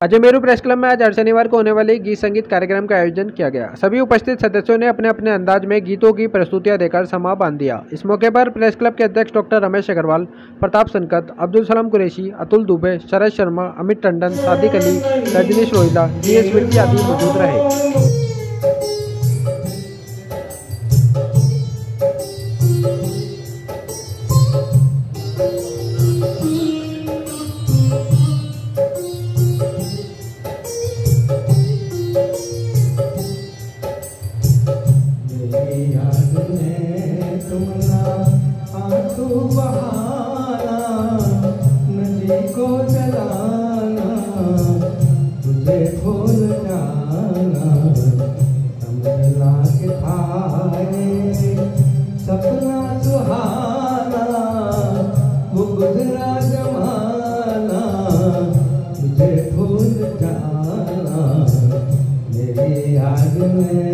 अजमेरू press club में आज हर शनिवार को होने वाले गीत संगीत कार्यक्रम का आयोजन किया गया। सभी उपस्थित सदस्यों ने अपने अपने अंदाज में गीतों की प्रस्तुतियां देकर समा बांध दिया। इस मौके पर प्रेस क्लब के अध्यक्ष डॉक्टर रमेश अग्रवाल, प्रताप संकत, अब्दुल सलाम कुरैशी, अतुल दुबे, शरद शर्मा, अमित टंडन, सादिक अली, रजनीश रोहिला, GS विर्की आदि मौजूद रहे। नदी को जलाना, तुझे भूल जाना, समझना कि थारे सपना सुहाना, वो गुजरा जमाना, तुझे भूल जाना मेरी याद में।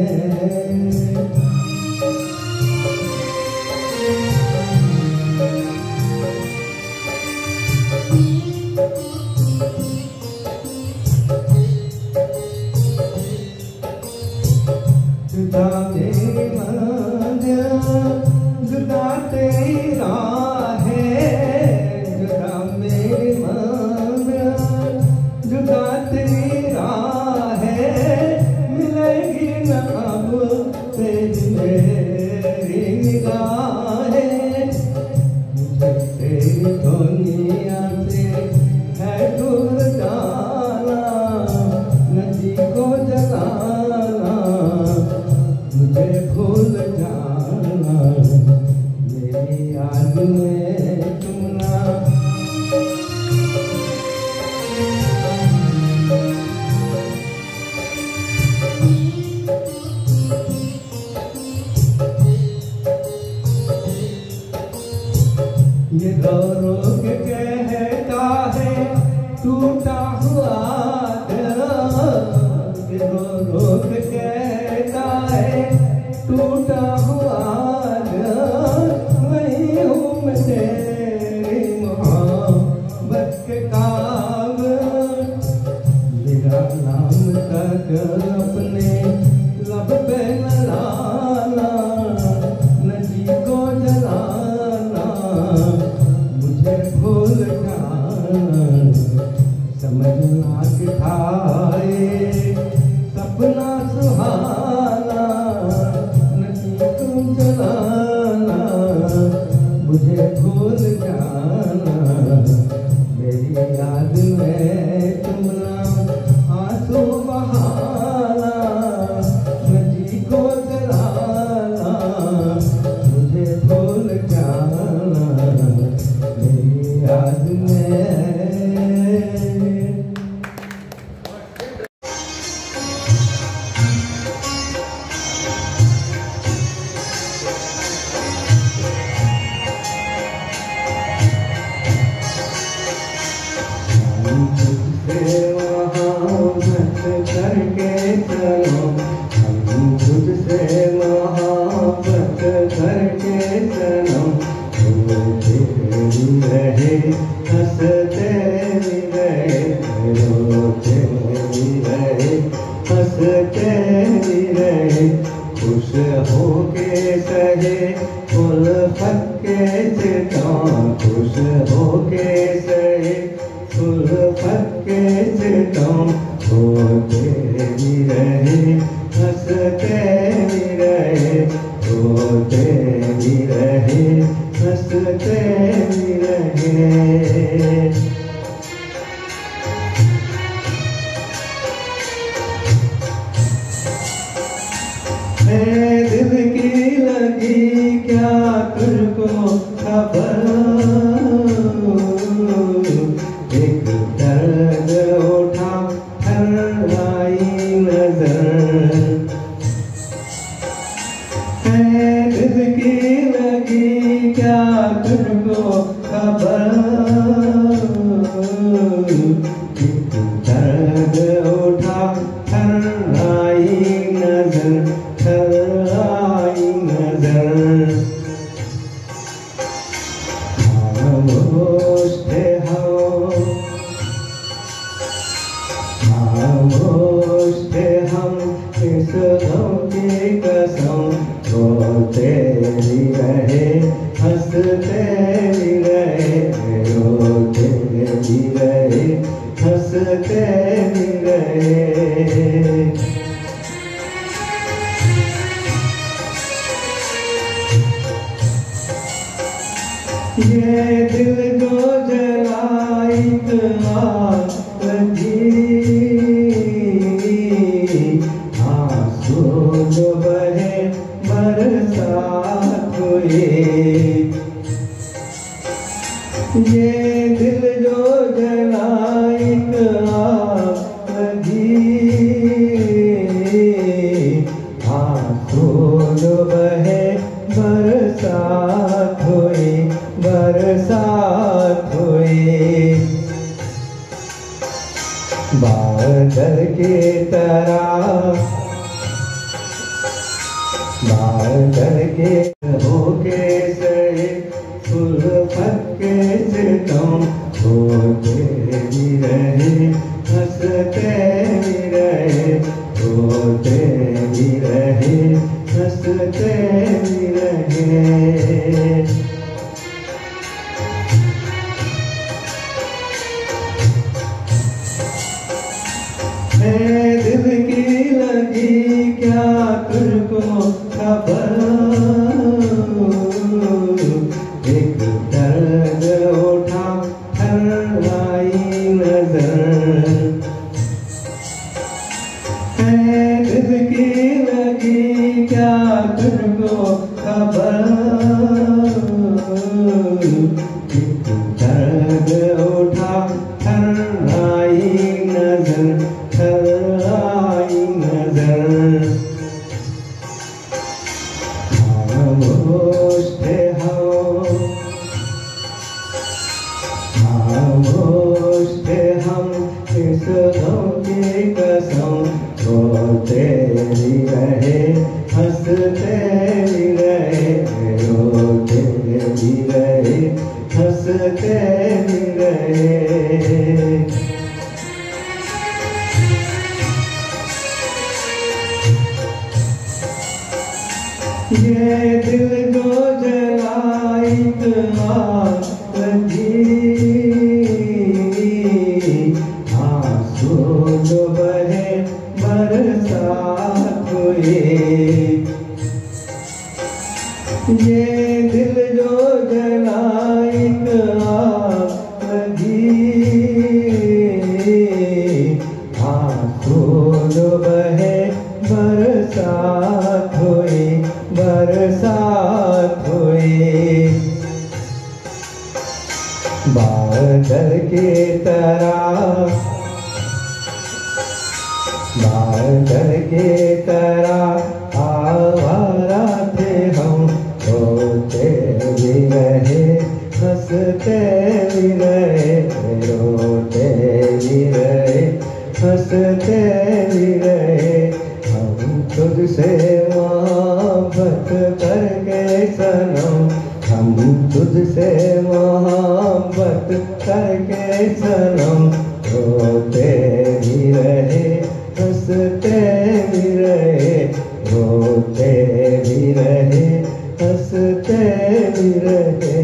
जुदा तेरी मंज़िल, जुदा तेरी राहें, जुदा मेरी मंज़िल, जुदा तेरी राहें, मिलेगी न अब तेरी मेरी निगाहें। मुझे तेरी दुनिया से है दूर जाना, नदी को जलाना, मुझे भूल जाना मेरी याद में तुमना। ये रो रो के कहता है टूटा हुआ दिल, ये रो रो के कहता है टूटा हुआ दिल, वही हूँ मैं तेरी मोहब्बत के काबिल। मेरा नाम तक अपने लब पे न लाना, नदी को जलाना, मुझे भूल जाना, समझना कि थारे सपना सुहाना, नदी को जलाना, मुझे भूल जाना मेरी याद में तुमना। आंसू बहाना, नदी को जलाना, मुझे भूल जाना मेरी याद में। करके चलो, हम तुझसे मोहब्बत करके चलो, रोते रहे हंसते रहे, रोते रहे हंसते रहे, खुश होके सहे उल्फत के सितम, खुश होके सहे उल्फत के सितम, रोते भी रहे हंसते भी रहे, रोते भी रहे हंसते भी रहे। दिल की लगी क्या तुझको खबर, एक दर्द उठा हर आई नजर, दिल की लगी क्या तुझको खबर, एक दर्द उठा हर आई नजर, हर आई नजर। दिल जो जलाई आग लगी, आंसू जो बहे बरसात हुई। ये दिल जो जलाई आग लगी, आंसू जो बहे बरसात हुई, बरसात हुई। बादल की तरह, बादल के होके सहे उल्फत के सितम होते भी रहे, हंसते भी रहे, होते भी रहे, हंसते भी रहे। दिल की लगी क्या तुझको खबर, एक दर्द उठा ठहराई नजर। दिल की लगी क्या तुझको खबर, एक दर्द उठा ठहराई नजर, ठहराई नजर। खामोश थे हम, खामोश थे हम इस गम की कसम, रोते भी रहे, हंसते भी रहे, रोते भी रहे, हंसते भी रहे। ये दिल जो जलाई आग लगी, आंसू जो बहे बरसात हुई। ये दिल जो जलाई आग लगी, आंसू जो बहे बरसात हुई, बरसात हुई। बादल की तरह, बादल की तरह आवारा थे हम, रोते भी रहे, हंसते भी रहे, रोते भी रहे, हंसते भी रहे। हम तुझसे मोहब्बत करके सनम, हम तुझसे मोहब्बत करके सनम, रोते भी रहे, हंसते भी रहे, रोते भी रहे, हंसते भी रहे।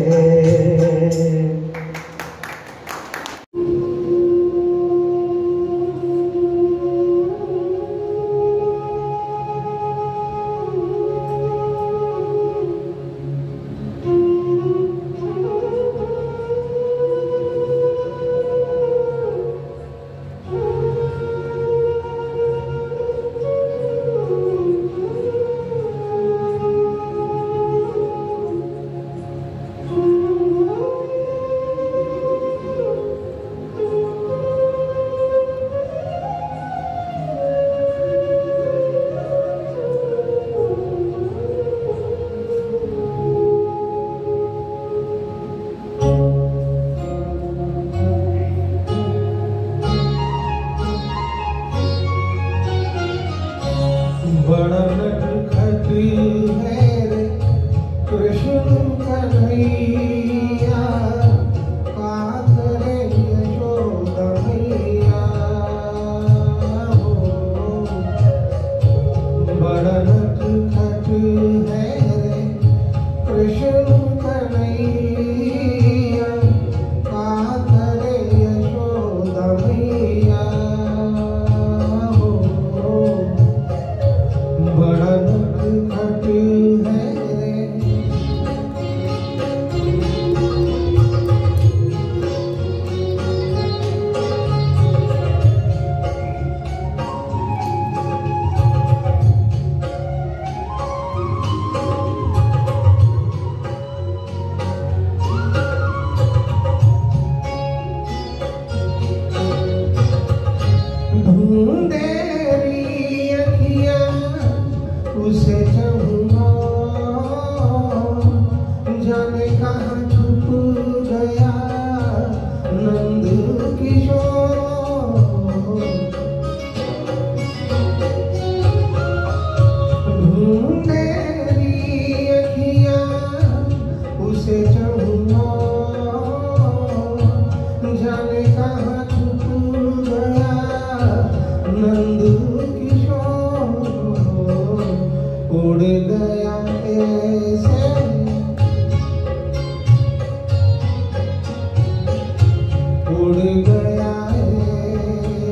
उड़ गया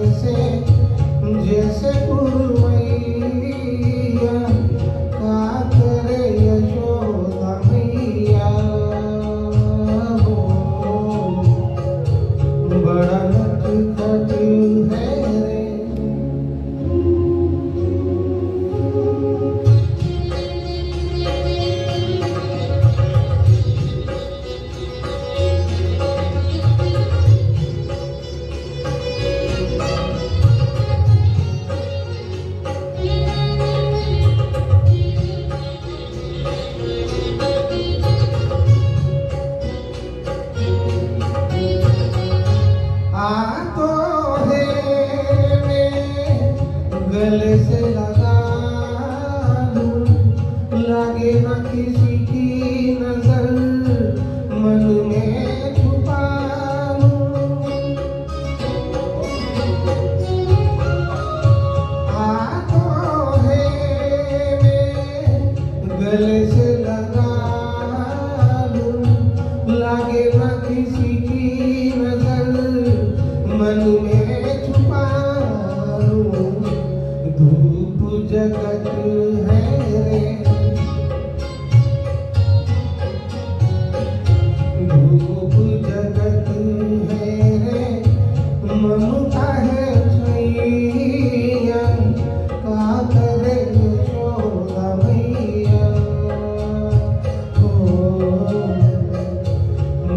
ऐसे जैसे पुरवैया, का करे यशोदा मैया हो। बड़ा नटखट है रे। तो है गले से लगा लूं, लागे ना किसी की नजर, मन में छुपा लूं। तो है गले से लगा लूं, लागे ना किसी की नजर, मन में छुपा लूं। धूप जगत है रे, धूप जगत है रे, ममता है छैया, का करे यशोदा मैया हो।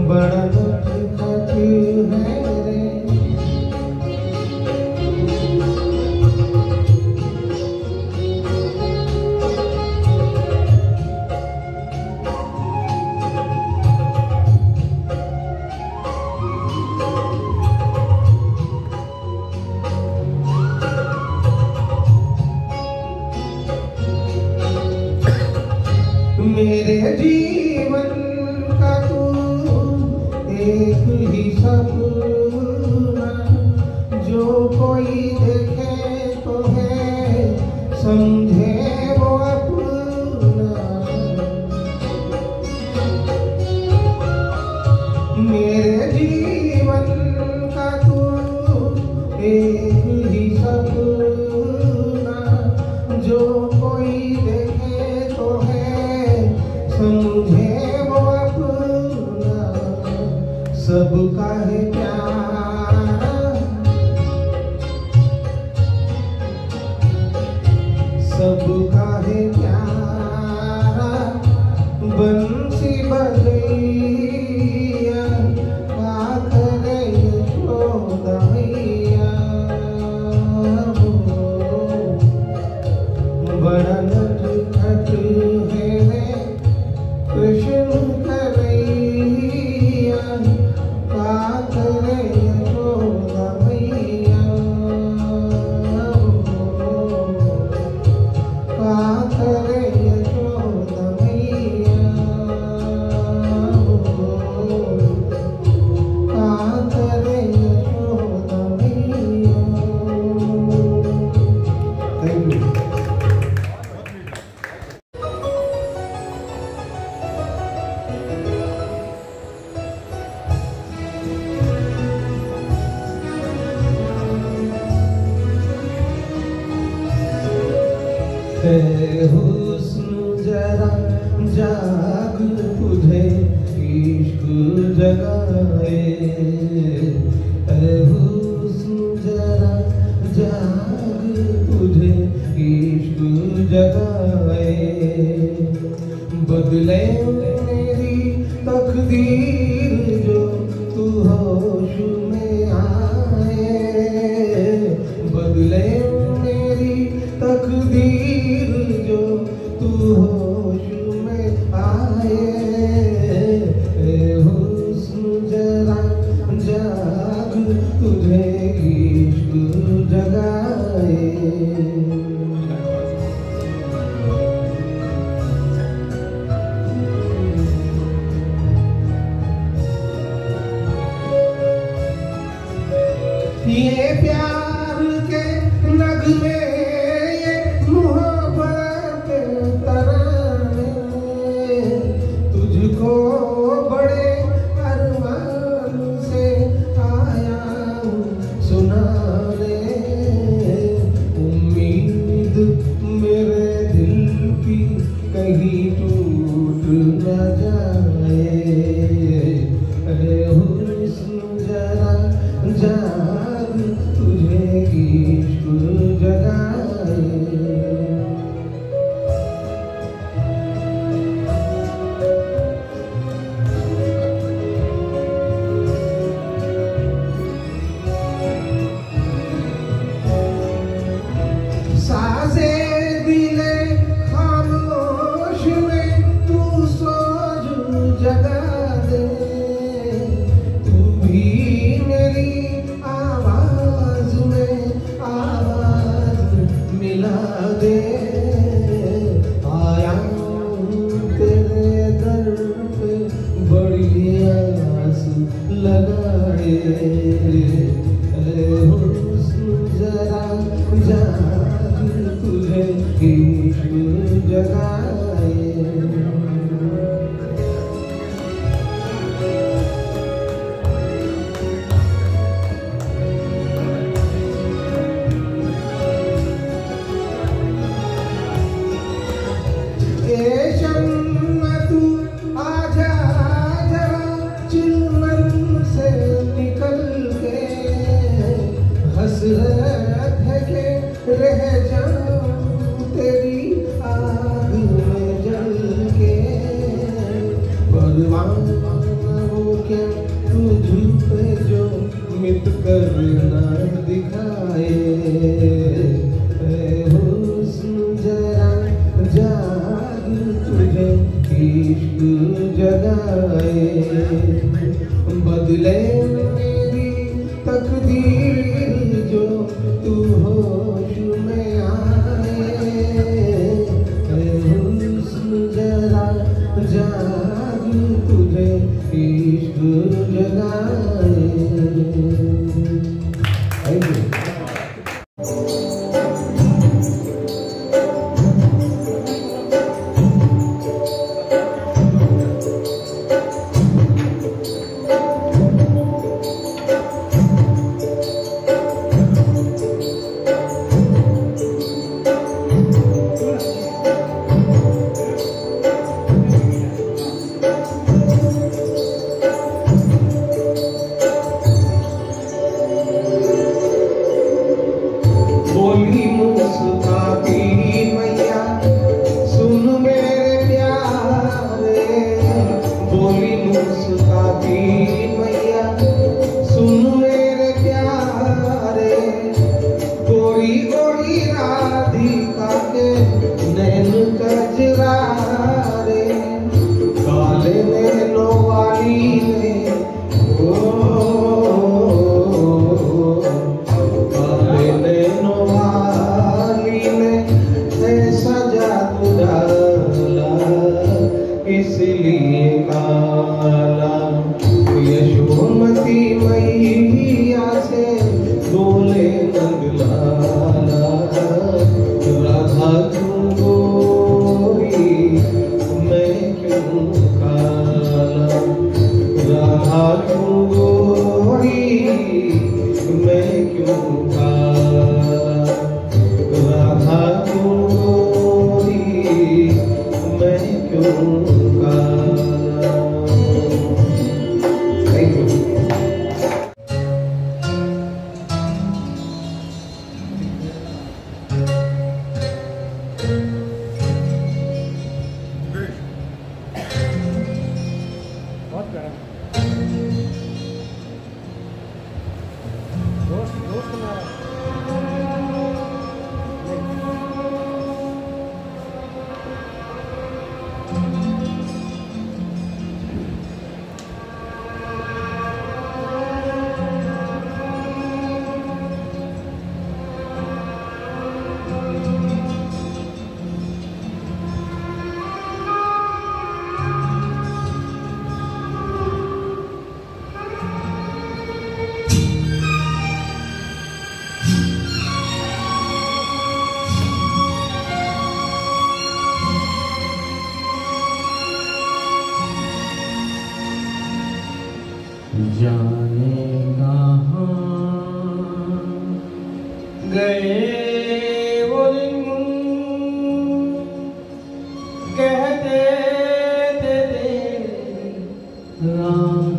बड़ा नटखट है रे। मेरे जीवन का तू एक ही सपना, जो कोई देखे तो है समझे वो अपना। मेरे जीवन का तू एक ही सपना, जो कोई देखे तो है समझे वो अपना। सबका है प्यारा, सबका है प्यारा, बंसी बजैया, का करे यशोदा मैया हो। बड़ा नटखट है रे कृष्ण कन्हैया, का करे यशोदा मैया हो। का करे यशोदा मैया हो। का करे यशोदा मैया हो। Thank you. हुस्न जरा जाग तुझे इश्क जगाए, हुस्न जरा जाग तुझे इश्क जगाए। बदले मेरी तकदीर जो तू होश में आए, बदले मेरी तकदीर जो तू होश में आए। हुस्न जरा जाग तुझे इश्क जगाए। ये प्यार के नगमे, ये मोहब्बत के तराने, तुझको बड़े अरमान से आया जाग तुझे इश्क जगाए। साज़े दिले खामोश में तू सोज जगा दे, तू भी मेरी आवाज में आवाज मिला दे। आया हूँ तेरे दर पे बड़ी आस लगाए, हुस्न जरा जाग तुझे इश्क जगाए। ए शम्मा तू आजा जरा चिलमन से निकल के, हसरत है कि रह जाऊं तेरी आग में जल के। परवाना हो क्या तुझ पे जो मिट कर ना दिखाए, हुस्न जरा जाग तुझे इश्क जगाए। बदले मेरी तकदीर जो तू होश में आए, हुस्न जरा जाग तुझे इश्क जगाए। Thank you. बोली मुस्काती मैया सुन मेरे प्यारे, बोली मुस्काती मैया सुन मेरे प्यारे। गोरी गोरी राधिका के नैन कजरारे, काले नैनों वाली ने काले नैनों वाली ने ऐसा जादू डाला, इसलिए काला। यशोमती मैया से बोले नंदलाला, राधा क्यों गोरी मैं क्यों काला, राधा क्यों गोरी मैं क्यों काला, राधा क्यों गोरी मैं क्यों काला। Thank you. बहुत प्यारा दोस्त दोस्त मेरा। जाने कहाँ गए वो दिन, कहते थे राम।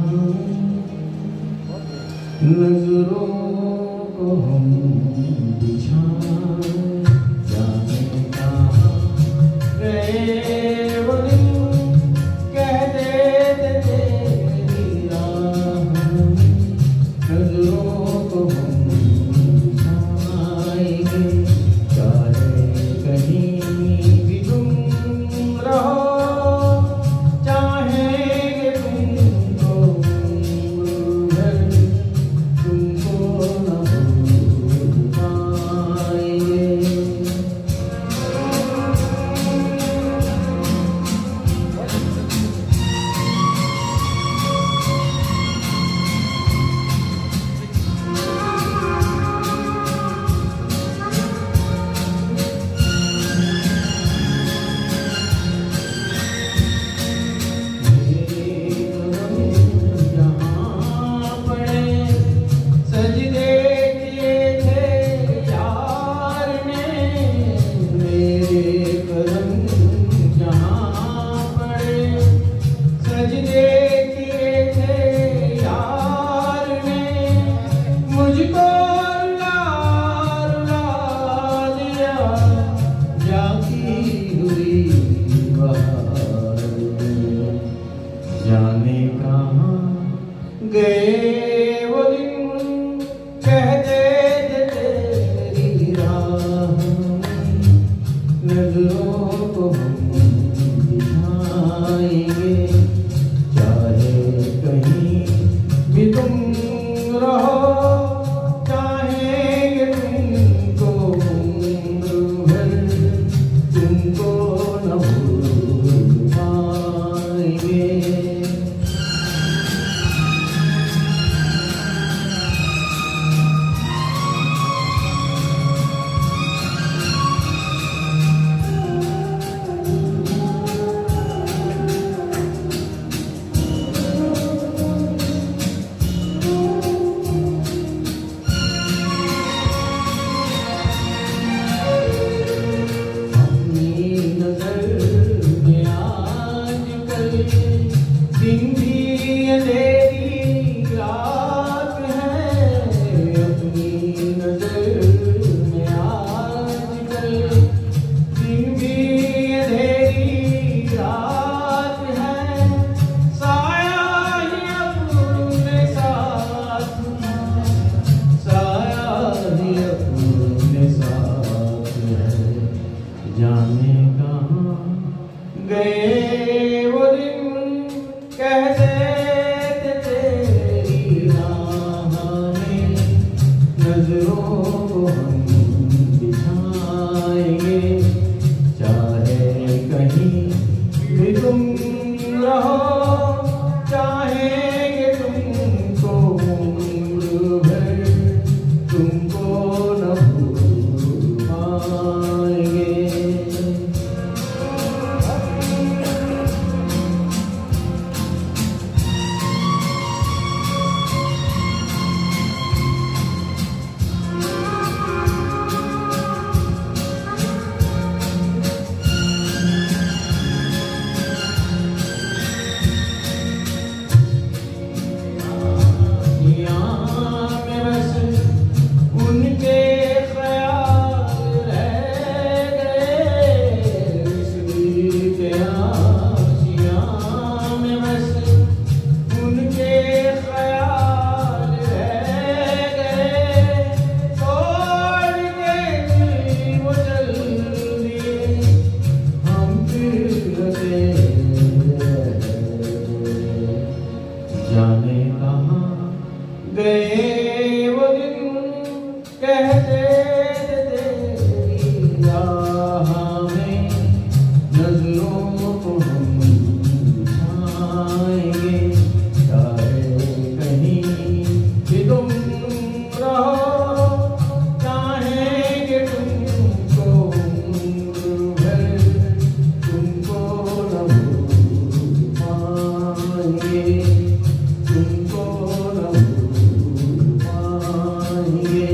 नजरों को हम बिछाए, जाने कहाँ गए वो दिन, कहते थे तेरी राह। नजरों को हम बिछाएंगे, चाहे कहीं भी तुम रहो, चाहेंगे तुमको भर, तुमको न भूल पाएंगे। जाने कहाँ गए वो दिन, कहते थे तेरी राह। नजरों को हम बिछाएंगे, चाहे कहीं भी तुम रहो, चाहेंगे तुमको उम्र भर, तुमको न भूल पाएंगे। दिन भी अंधेरी रात है, अपनी नजर में आजकल। दिन भी अंधेरी रात है, साया ही अपने साथ है, साया ही अपने साथ है। जाने कहाँ गए वो दिन, कहते थे तेरी राह में। नजरों को हम बिछाएंगे, चाहे कहीं भी तुम रहो, चाहेंगे तुमको उम्र भर, तुमको न भूल पाएंगे। जाने कहाँ गए वो दिन, कहते थे तेरी राह में। नजरों को हम बिछाएंगे, चाहे कहीं भी तुम रहो, चाहेंगे तुमको उम्र भर, तुमको न भूल पाएंगे, तुमको न भूल पाएंगे।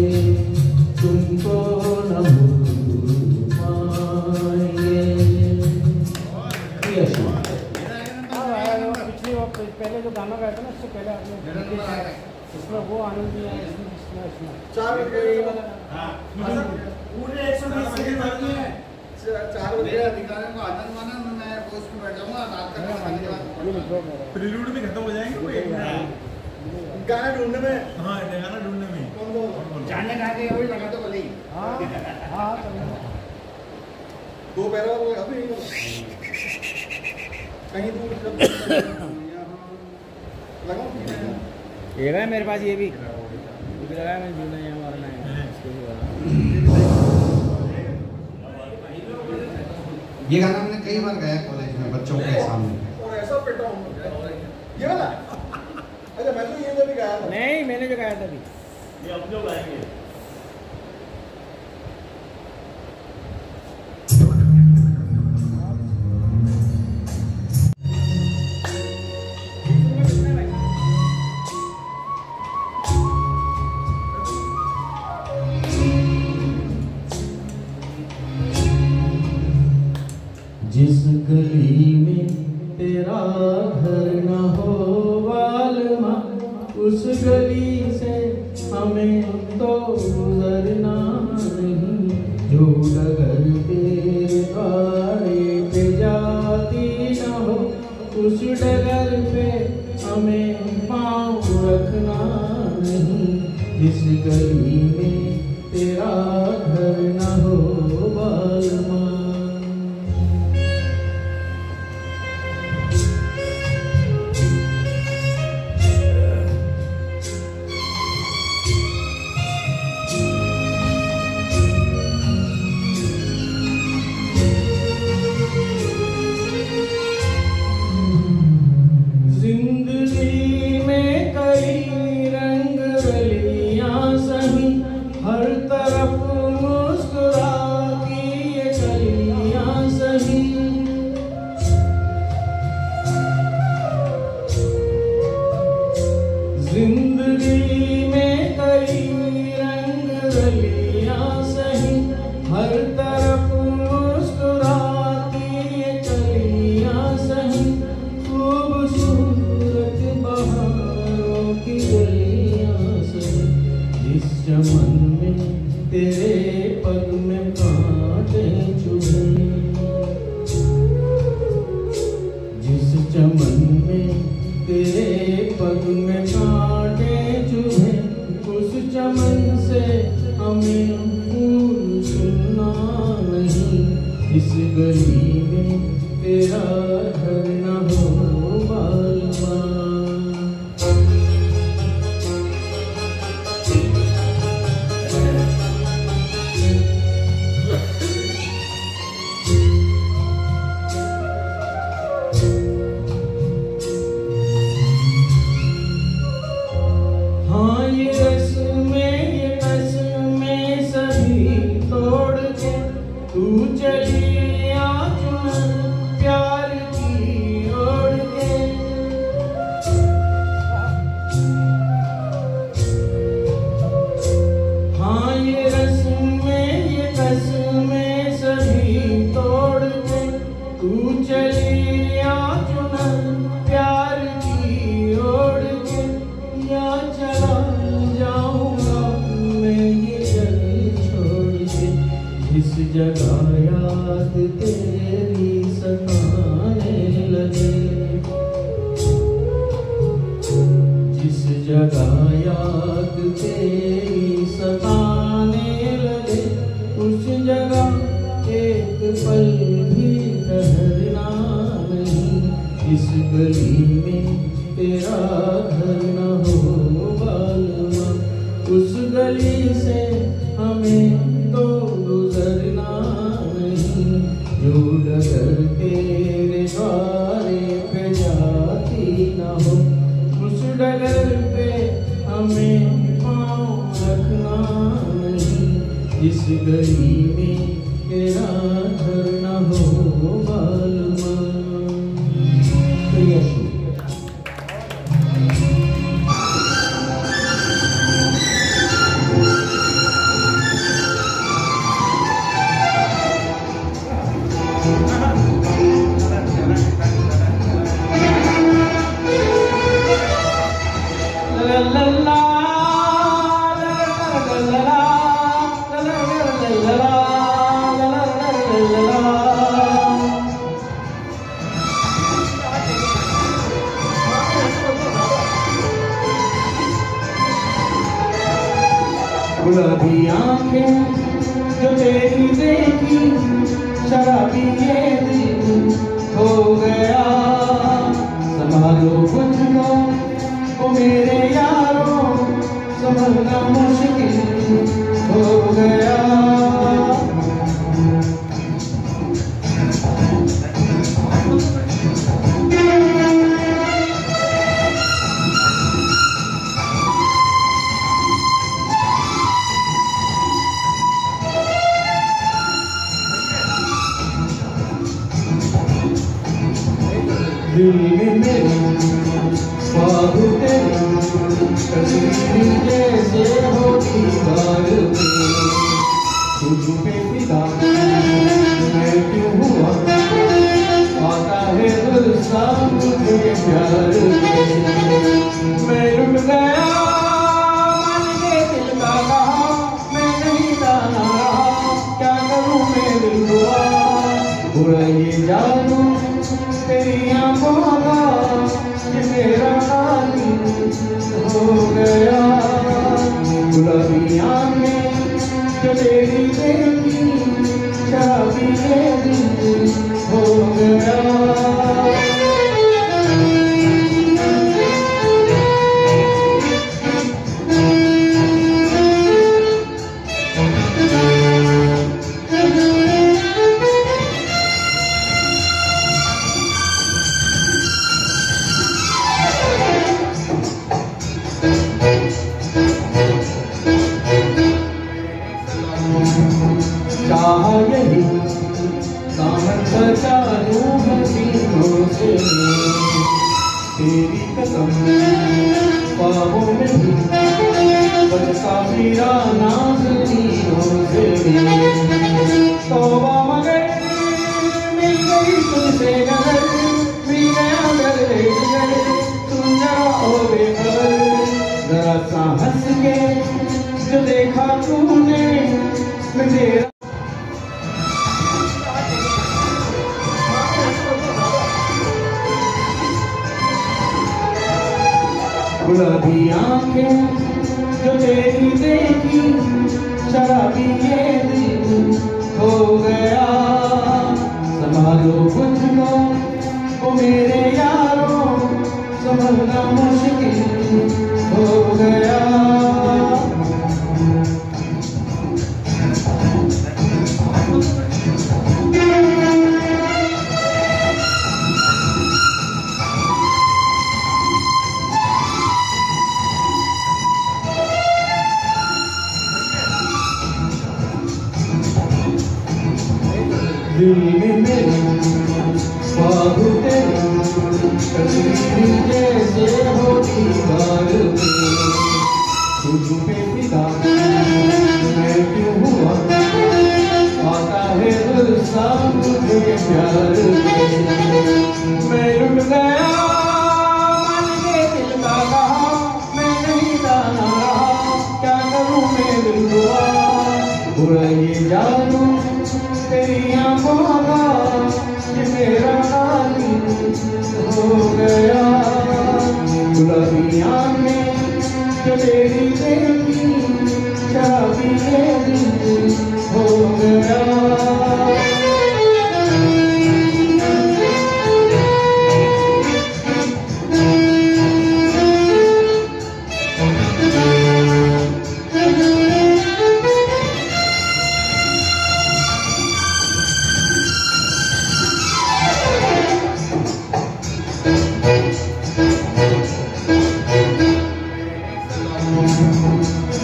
वो आनंद दिया है 4 बजे पूरे 120 सेकंड बाकी है। 4 बजे अधिकारियों को आनंद माना, मैं पोस्ट में बैठ जाऊंगा रात तक। प्रीलूड में खत्म हो जाएंगे कोई गाना ढूंढने में। हाँ गाना ढूंढने में कौन जाने कहा कि अभी लगा तो भले ही। हाँ 2 पैरों वाला अभी नहीं कहीं दूर लगाओ। ये है मेरे पास, ये भी लगा है, मैंने जूना यहाँ मारना है। ये गाना हमने कई बार गाया कॉलेज में बच्चों के सामने। और ऐसा पेटा हूँ ये वाला। अच्छा मैं तो ये भी गाया था। नहीं मैंने जो गाया था अभी। ये अब जो गाएंगे जिस गली में तेरा घर न हो वालमा, उस गली से हमें तो गुजरना नहीं। जो डगर तेरे द्वारे पे जाती न हो, उस डगर पे हमें पाँव रखना नहीं। जिस गली में तेरा घर न हो वालमा। जिंदगी में कई रंग रलियां सही, हर तरफ मुस्कुराती ये कलियां सही। जिंदगी में कई रंग रलियां सही, हर तरफ मुस्कुराती ये कलियां सही। खूबसूरत बहारों की गलियां सही, जिस चमन में तेरे पग में कांटे चुभे। जिस चमन में तेरे पग में कांटे चुभे, उस चमन से हमें फूल सुनना नहीं। इस गली में तेरा घर न हो वालमा। हाँ ये रस्में सभी तोड़ के तू चली आ चुनर प्यार की ओढ़ के। हाँ ये रस्में सभी तोड़ के तू चली आ चुनर प्यार की ओढ़ के। या चला जाऊंगा मैं ये जग छोड़ के, जिस जगह याद तेरी सताने लगे। जिस जगह याद तेरी सताने लगे, उस जगह एक पल भी ठहरना नहीं। इस गली में तेरा घर न हो वालमा, उस गली से हमें तो गुजरना नहीं। जो डगर तेरे द्वारे पे जाती न हो, उस डगर पे हमें पाँव रखना नहीं। इस गली में तेरा घर न हो वालमा। la la la गुलाबी आंखें जो तेरी देखी, शराबी ये दिल हो गया। संभालो मुझको ओ मेरे यारों, संभलना मुश्किल हो गया। दिल में मेरी ख्वाब तेरी तस्वीर जैसे हो दीवार में, तुझ पे फिदा मैं क्यों हुआ, आता है गुस्सा मुझे प्यार में। मैं लुट गया मन के दिल का कहा, मैं नहीं जाना रहा, क्या करूँ मैं दिल हुआ। बुरा ये जानू तेरी आंखों का ये मेरा खाली हो गया। गुलाबी आंखें जो तेरी देखी, शराबी ये दिल हो गया। चाहा यही दामन बचा लूं हसीनों से, तेरी कसम ख्वाबों में भी बचता मेरा नाज़नीनों से। तौबा मगर मिल गई तुझसे नजर, मिल गया गले गले, तुम जरा हो बेखबर। जरा सा हंस के जो देखा तूने मैं तेरा। गुलाबी आंखें जो तेरी देखी, शराबी ये दिल हो गया। संभालो मुझको ओ मेरे यारों, संभलना मुश्किल हो गया। दिल में मेरी ख्वाब तेरी तस्वीर जैसे हो दीवार में, तुझ पे फिदा मैं क्यों हुआ, आता है गुस्सा मुझे प्यार में। मैं लुट गया मन के दिल का कहा, मैं नहीं जाना रहा, क्या करूँ मैं दिल हुआ। बुरा ये जानू तेरी आंखों का ये मेरा खाली हो गया। गुलाबी आंखें जो तेरी देखी, शराबी ये दिल हो गया।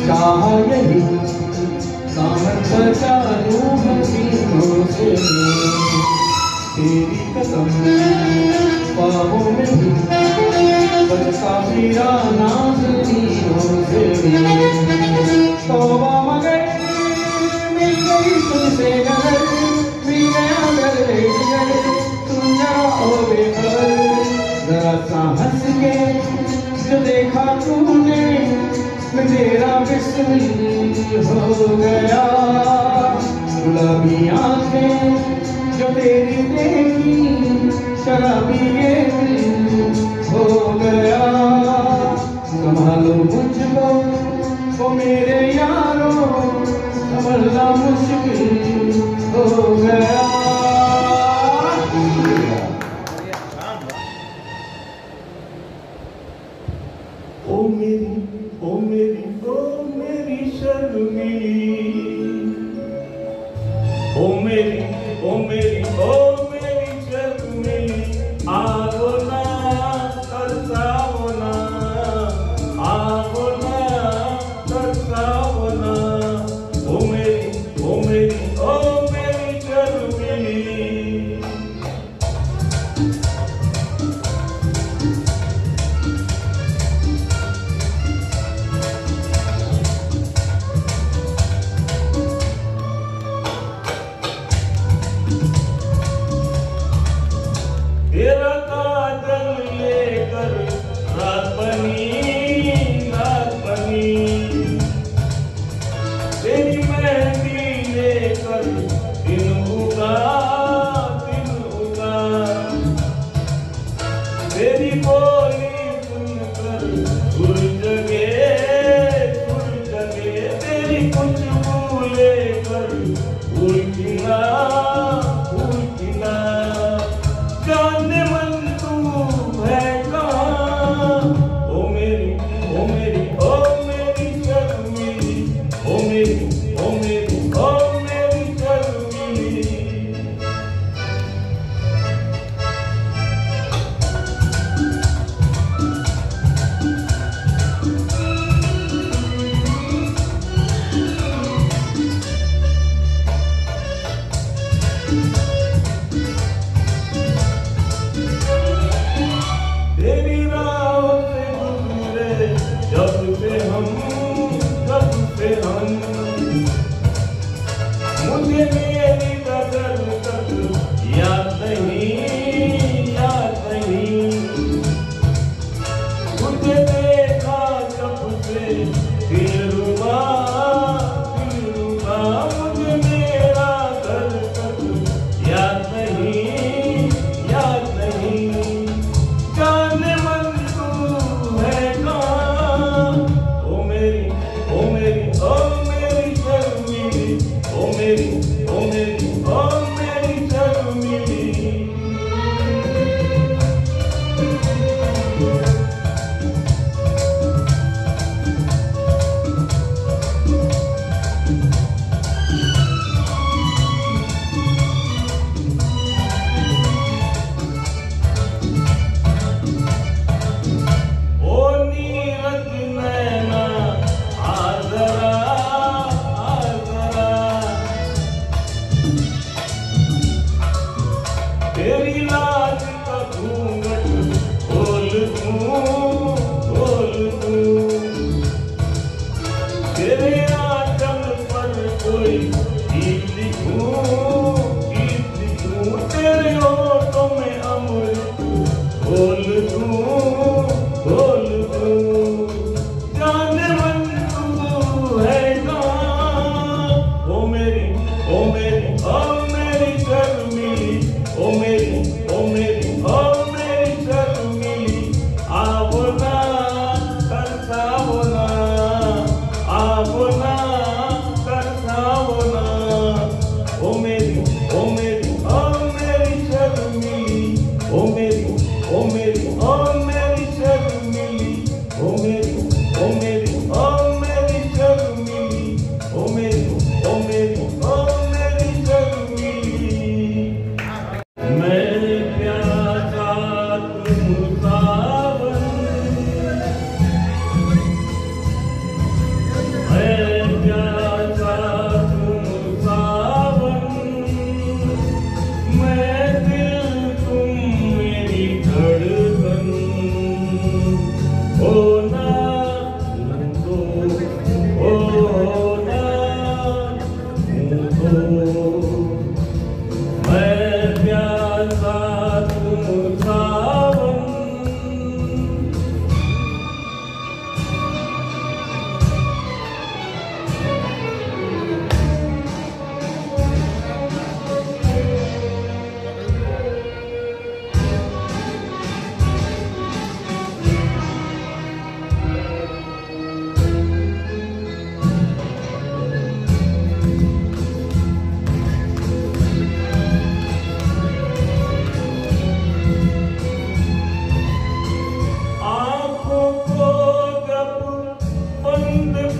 चाहा यही दामन बचा लूं हसीनों से, तेरी कसम ख्वाबों में भी बचता मेरा नाज़नीनों से। तौबा मगर मिल गई तुझसे नजर, मिल गया गले गले, तुम जरा हो बेखबर। जरा सा हंस के जो देखा तूने मैं तेरा बिस्मिल हो गया। गुलाबी आंखें जो तेरी देखी, शराबी ये दिल हो गया। संभालो मुझको ओ मेरे यारों, संभलना मुश्किल हो गया। ओ मेरी ओ मेरी ओ मेरी शर्मीली, ओ मेरी ओ मेरी ओ मेरी शर्मीली, आओ ना तरसाओ ना, आओ ना तरसाओ ना। ओ मेरी ओ मेरी ओ मेरी शर्मीली। तेरा काजल लेकर रात बनी, रात बनी। तेरी मेहंदी लेकर दिन उगा, दिन उगा। तेरी बोली सुनकर सुर जगे, सुर जगे। तेरी खुशबू लेकर फूल खिला, फूल खिला। जाने मन तू है कहाँ, ओ मेरी ओ मेरी ओ मेरी शर्मीली, ओ मेरी ओ मेरी ओ मेरी शर्मीली। तेरी राह से गुजरे जब से हम, जब से हम। मुझे मेरी कदर तक याद नहीं, याद नहीं। तुझे देखा जब से दिलरुबा, दिलरुबा। मुझे मेरा घर तक याद नहीं, याद नहीं। जाने मन तू है कहाँ, ओ मेरी ओ मेरी ओ मेरी शर्मीली, ओ मेरी ओ मेरी ओ मेरी शर्मीली।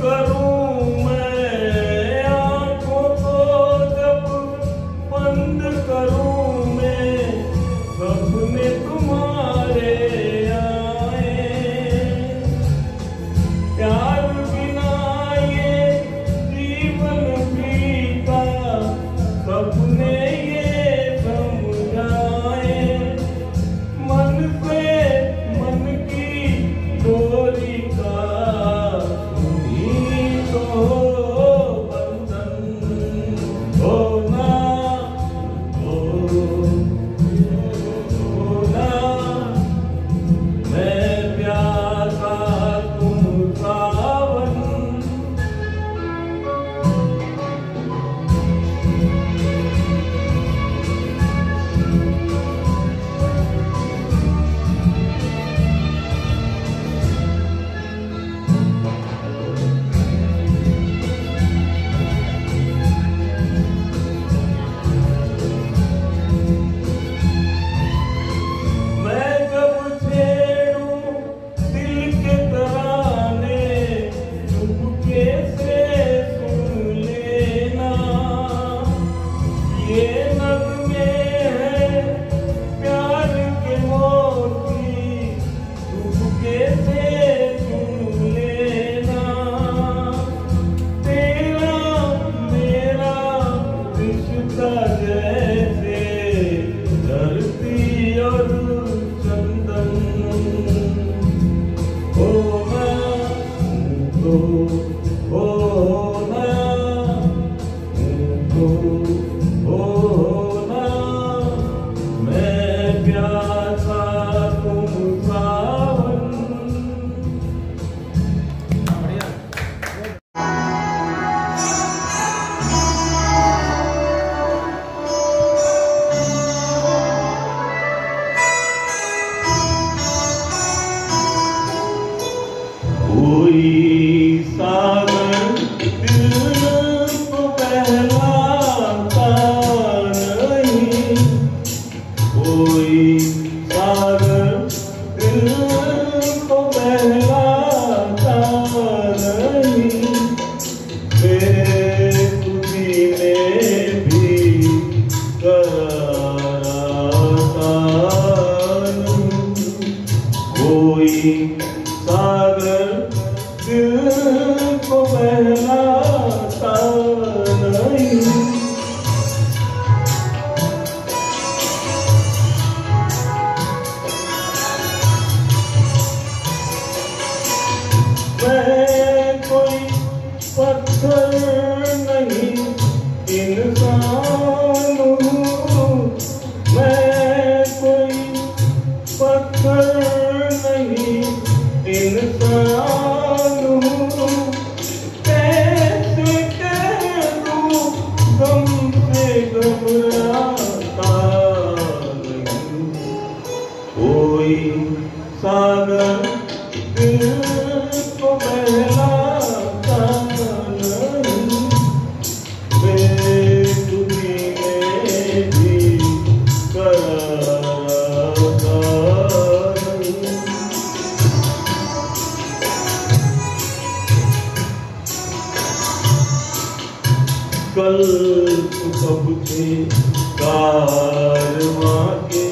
करूं मैं आंखों को जब बंद करूं मैं सपने तुम्हारे आए प्यार बिना ये जीवन बीता सपने ये समझाए मन से मन की डोरी का तुम्हीं तो बंधन होना मैं प्यासा तुम सावन मैं जब छेड़ूं दिल के तराने चुपके से सुन लेना ये नगमे हैं प्यार के मोती चुपके से सुन लेना तेरा मेरा रिश्ता जैसे धरती और चंदन होना तो होना तो होना मैं प्यासा तुम सावन कोई सागर दिल को बहलाता नहीं कोई सागर दिल को बहलाता नहीं बेखुदी में भी कराता नहीं कोई सागर दिल को बहलाता नहीं मैं कोई पत्थर नहीं इंसान हूँ मैं कोई पत्थर नहीं इंसान हूँ कैसे कह दूँ गम से घबराता नहीं कोई सागर दिल को बहलाता नहीं बेखुदी में भी कराता नहीं कल कब थे कारवां के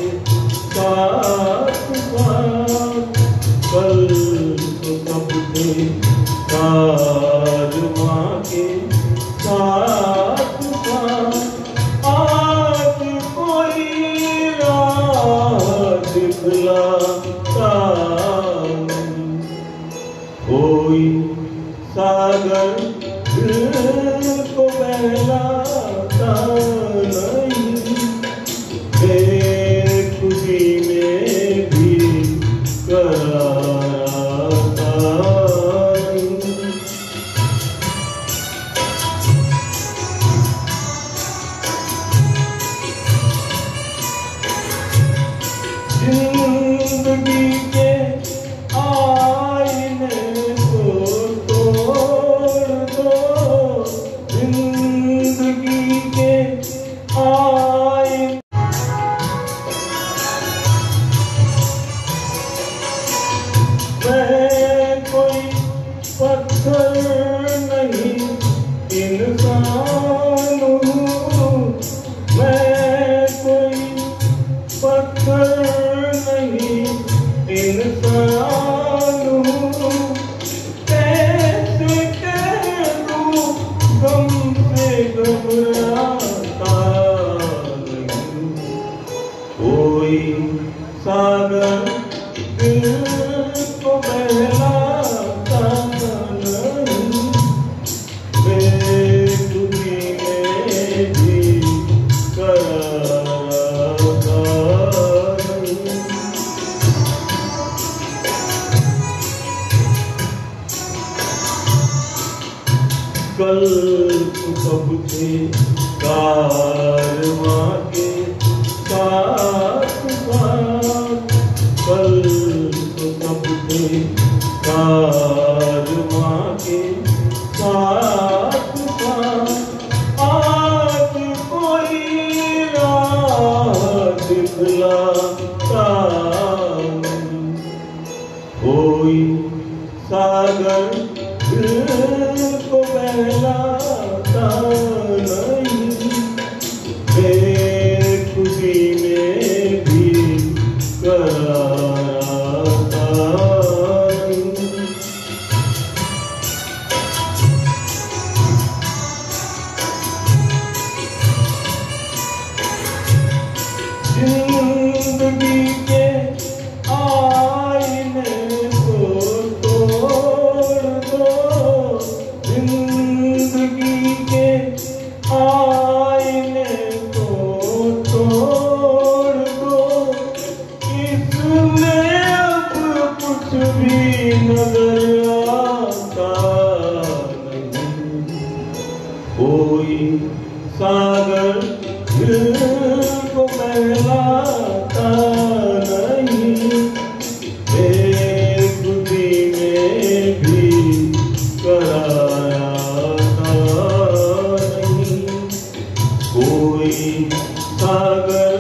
साथ साथ कल कब थे कारवां के साथ साथ आज कोई राह दिखलाता नहीं कोई सागर दिल को बहलाता नहीं बेखुदी में भी कराता नहीं जिंदगी के आईने को तोड़ दो जिंदगी के पत्थर नहीं इंसान हूँ, मैं कोई पत्थर नहीं इंसान हूँ। कैसे कह दूँ गम से घबराता नहीं, कोई सागर दिल को बहलाता नहीं, बेखुदी में भी कराता नहीं। कल तो कब थे कारवां के साथ साथ, कल तो कब थे कारवां के साथ साथ, आज कोई राह दिखलाता नहीं, कोई सागर दिल को बहलाता नहीं, बेखुदी में भी कराता नहीं। जिंदगी के आईने को तोड़ दो, जिंदगी के आईने को तोड़ दो, इसमें अब कुछ भी नजर आता नहीं, कोई सागर दिल को बहलाता नहीं, बेखुदी में भी कराता नहीं, कोई सागर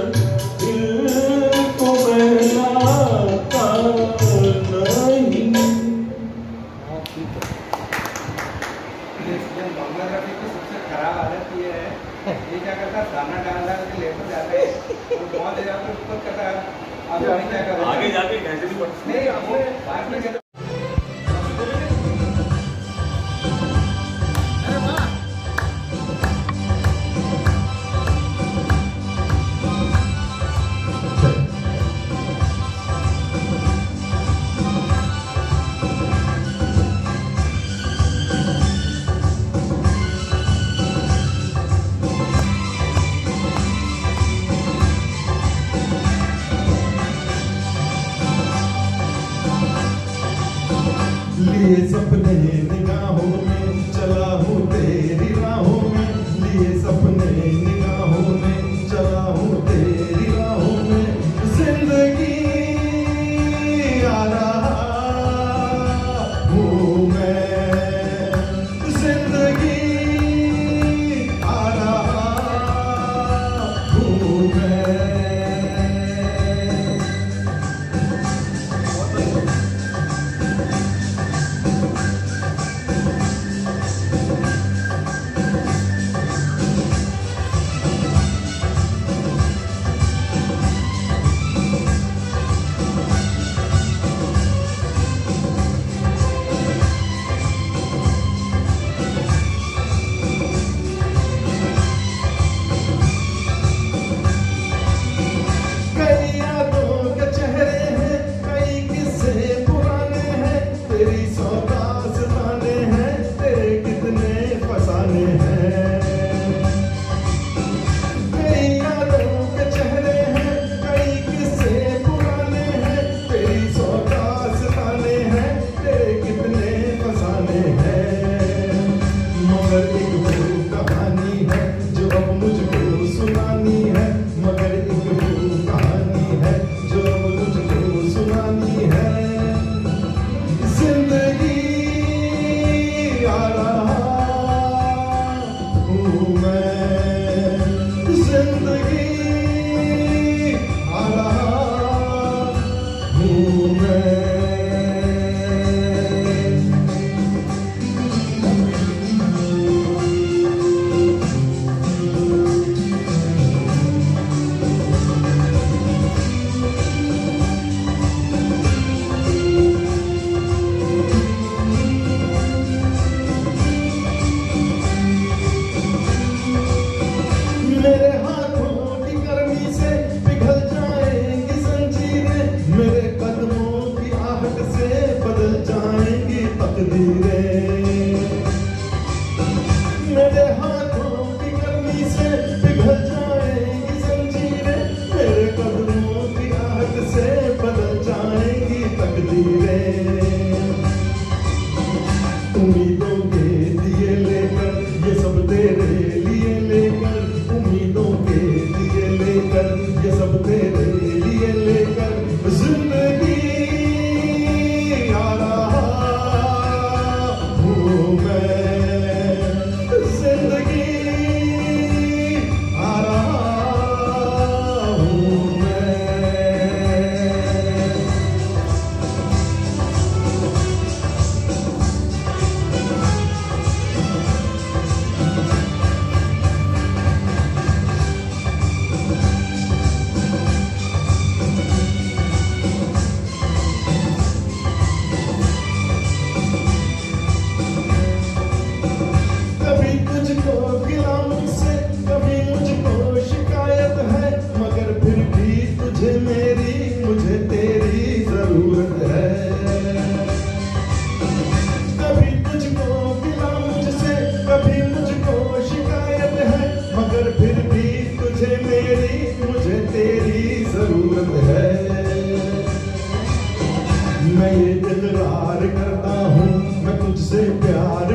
दिल को बहलाता नहीं। मामोग्राफी की सबसे खराब आदत ये है, ये क्या करता है दाना डाल डाल के लेकर जाते हैं और बहुत देर आपको ऊपर करता है, आप क्या करें आगे जाके कैसे भी पढ़ नहीं आपको बाद में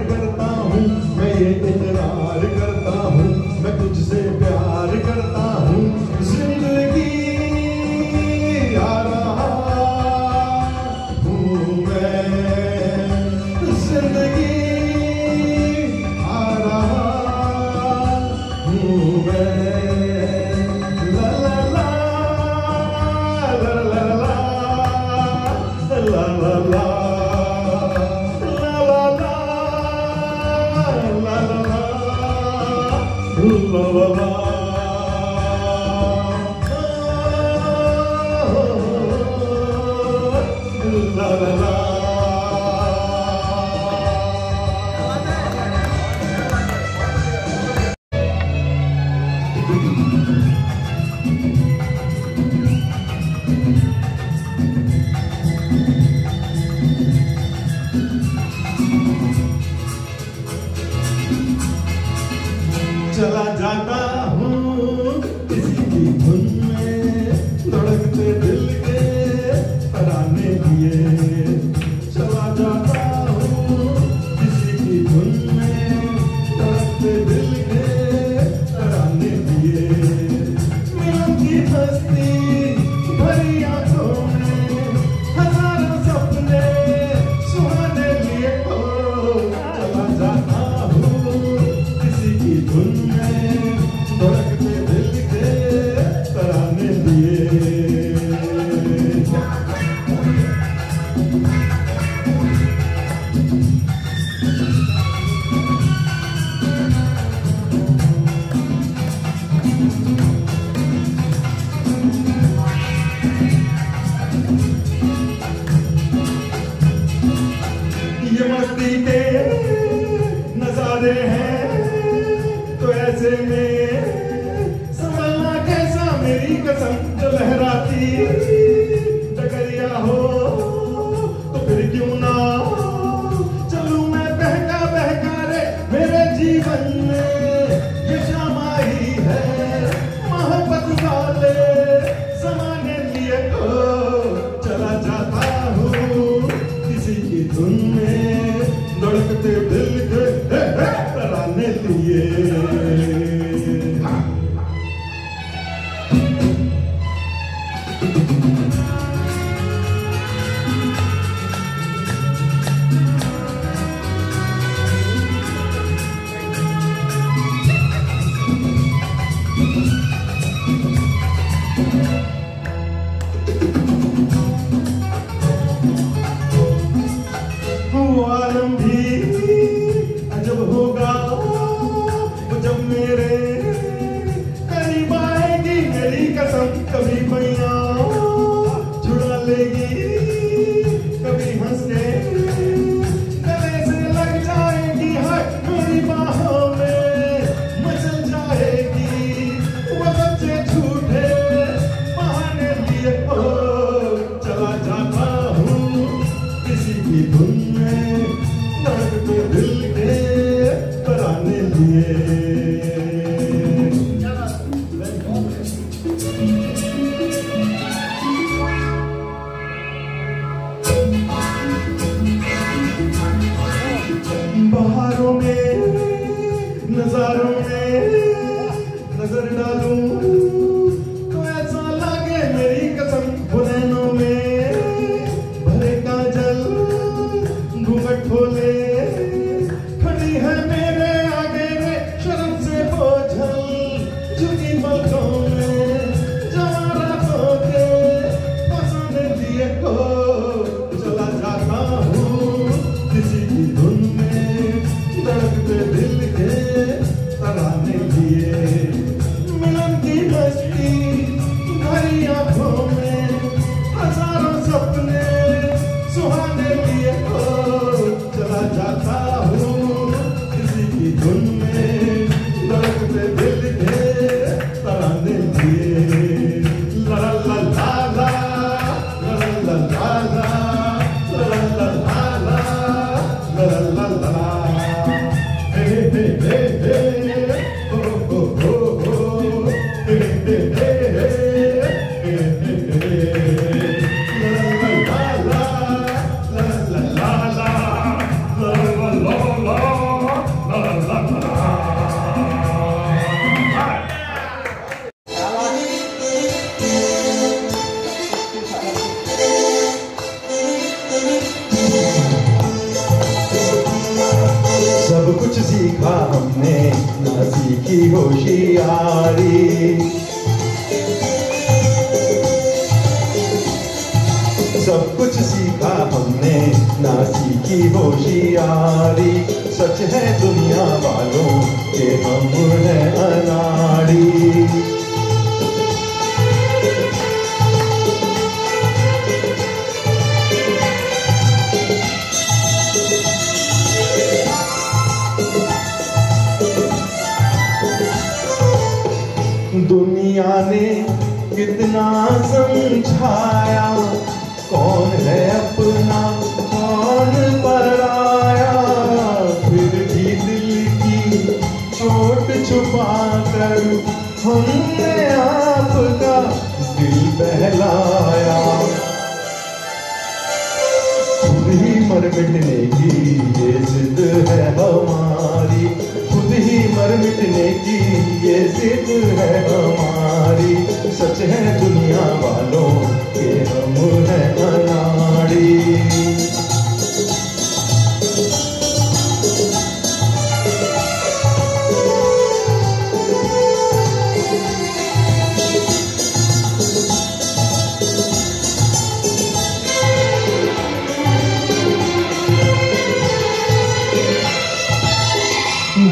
करता हूँ, मैं ये इकरार करता हूँ, मैं तुझसे प्यार करता हूँ। जिंदगी आ रहा हूँ मैं, जिंदगी आ रहा हूँ मैं। ला ला ला ला ला ला ला ला ला। चला जाता हूँ किसी की धुन में, धड़कते दिल के तराने लिए। चला जाता हूँ किसी की धुन में, धड़कते दिल के तराने लिए। मिलन की मस्ती भरी आंखों में, हजारों सपने सुहाने लिए हो। चला जाता हूँ किसी की धुन में, धड़कते दिल के तराने लिए। ये मस्ती के नजारे हैं तो ऐसे में संभलना कैसा, मेरी कसम जो लहराती डगरिया हो तो फिर क्यों ना चलूं मैं बहका बहका रे। मेरे जीवन में ये शाम आई है मोहब्बत वाले ज़माने लिए को। चला जाता हूँ किसी की धुन में, धड़कते दिल के तराने लिए। आलम भी अजब होगा वो जब मेरे करीब आएगी, मेरी कसम कभी पैया छुड़ा लेगी, कभी हंस के गले से लग जाएगी, है मेरी बाहों में मचल जाएगी। वो बच्चे झूठे बहाने लिए हो। चला जाता हूँ किसी की धुन में, धड़कते दिल के तराने लिए। बहारों में नजारों में नजर डालूं तो ऐसा लगे मेरी कसम बुलैनों में भरे काजल घूंघट खोले खड़ी है मेरे आगे रे शर्म से बोले। कुछ सीखा हमने ना सीखी होशियारी। सब कुछ सीखा हमने ना सीखी होशियारी। सच है दुनिया वालों के हम हैं अनाड़ी। दुनिया ने कितना समझाया, कौन है अपना कौन पराया। फिर भी दिल की चोट छुपा कर हमने आपका दिल बहलाया। खुद ही मर मिटने की ये जिद है हमारी। खुद ही मर मिटने की ये जिद है हमारी। सच है दुनिया वालों के हम हैं अनाड़ी।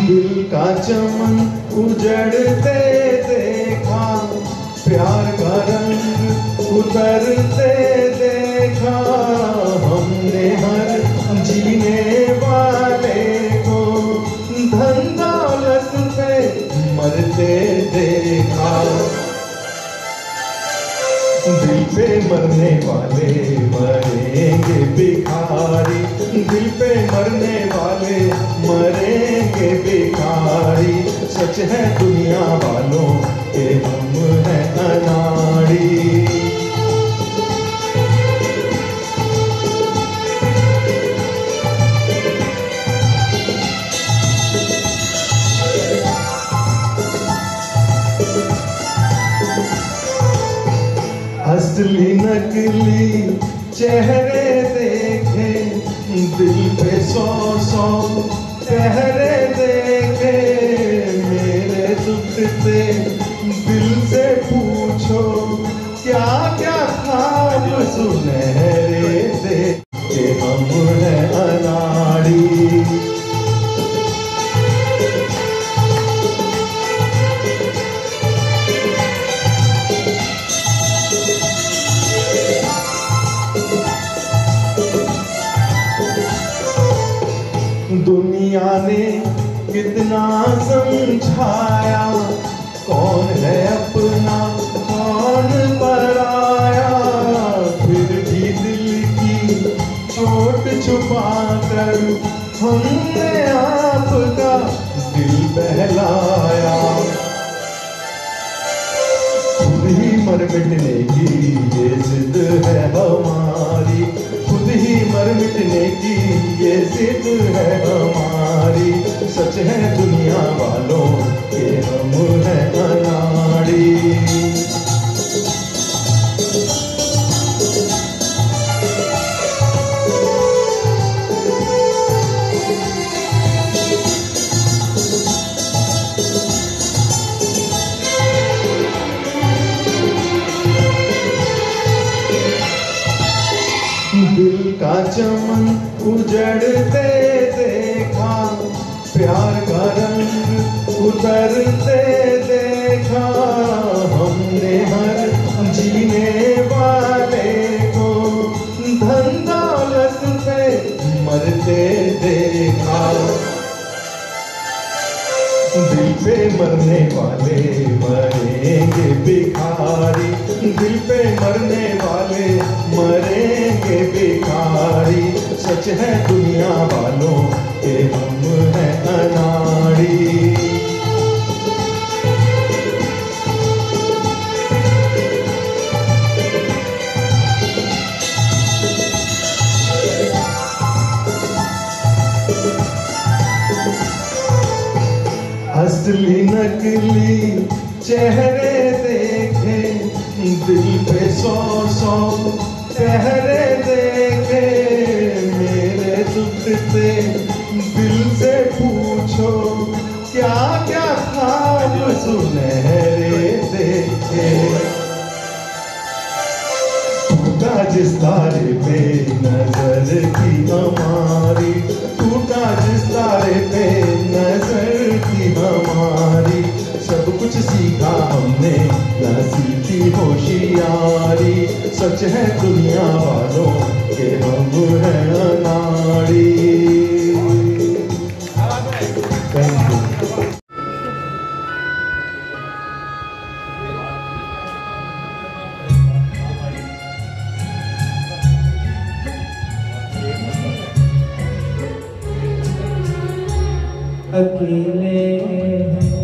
दिल का चमन उजड़ते देखा, प्यार का रंग उतरते देखा। हमने हर जीने वाले को धन दौलत पे मरते देखा। दिल पे मरने वाले मरेंगे भिखारी। दिल पे मरने वाले मरेंगे भिखारी। सच है दुनिया वालों के हम हैं अनाड़ी। असली नकली चेहरे देखे, दिल पे 100 पहरे देखे। मेरे दुख से दिल से पूछो, क्या क्या ख्वाब सुनहरे देखे हम हैं अनाड़ी। दुनिया ने कितना समझाया, कौन है अपना कौन पराया। फिर भी दिल की चोट छुपा कर हमने आपका दिल बहलाया। खुद ही मर मिटने की ये जिद है हमारी। खुद ही मर मिटने की ये जिद है हमारी। सच है दुनिया वालों के हम हैं अनाड़ी। दिल का चमन उजड़ते देखा, प्यार का रंग उतरते देखा। हमने हर जीने वाले को धन दौलत पे मरते देखा। दिल पे मरने वाले मरेंगे भिखारी। दिल पे मरने वाले मरेंगे भिखारी। सच है दुनिया वालों के हम हैं अनाड़ी। असली नकली चेहरे देखे, दिल पे 100 पहरे देखे। मेरे दुख से दिल से पूछ तारे पे नजर थी हमारी, टूटा जिस तारे पे नजर थी हमारी। सब कुछ सीखा हमने न सीखी होशियारी, सच है दुनिया वालों के हम हैं अनाड़ी। Thank you. अकेले हैं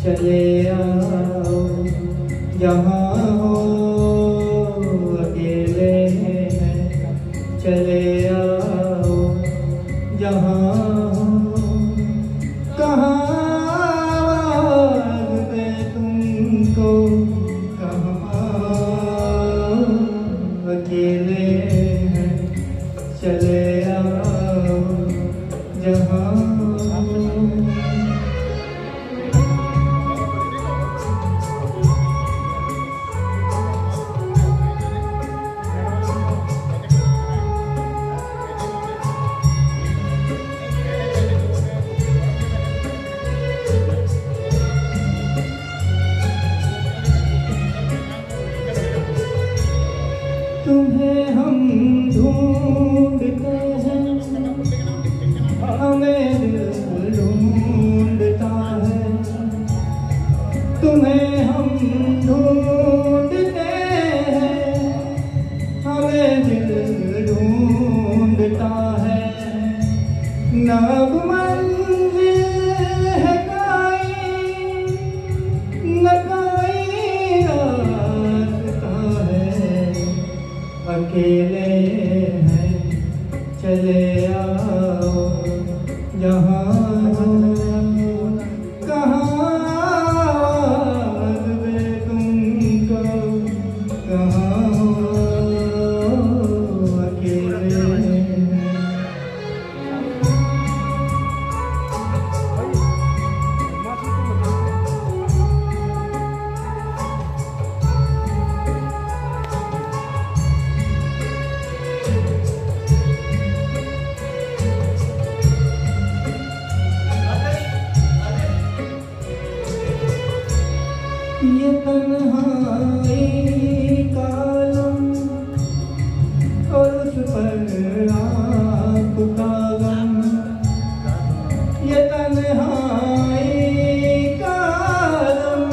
चले आओ जहाँ हो, अकेले हैं चले आओ जहाँ हो, कहाँ आवाज़ दे तुमको, कहाँ अकेले हैं चले आओ जहाँ। तुम्हें हम ढूंढते हैं, हमें दिल ढूंढता है। तुम्हें हम ढूंढते हैं, हमें दिल ढूंढता है। न मंजिल है कोई, न कोई रास्ता है। अकेले हैं चले आओ जहाँ हो, कहाँ आवाज़ दे तुमको, कहाँ हो अकेले हैं। ये तन्हाई कालम और उस पर आपका गम, ये तन्हाई कालम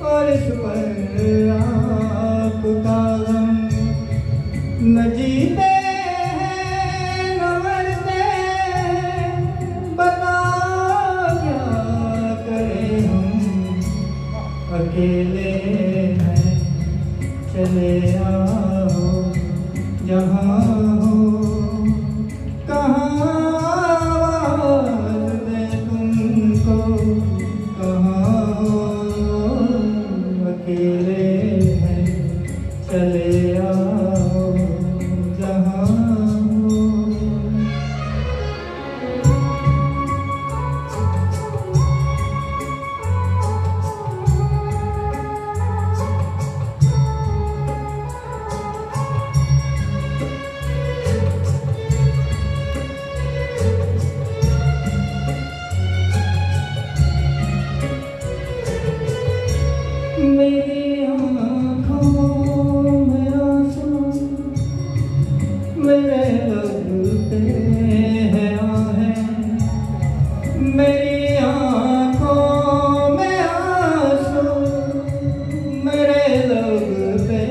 और उस पर आपका गम। न जीते हैं न मरते, बता क्या करें हम। अकेले हैं चले आओ जहाँ हो, कहाँ आवाज़ दे तुमको, कहाँ हो अकेले हैं चले आओ जहाँ हो। मेरी आँखों में आंसू, मेरे लब पे है आहें। मेरी आँखों में आंसू, मेरे लब पे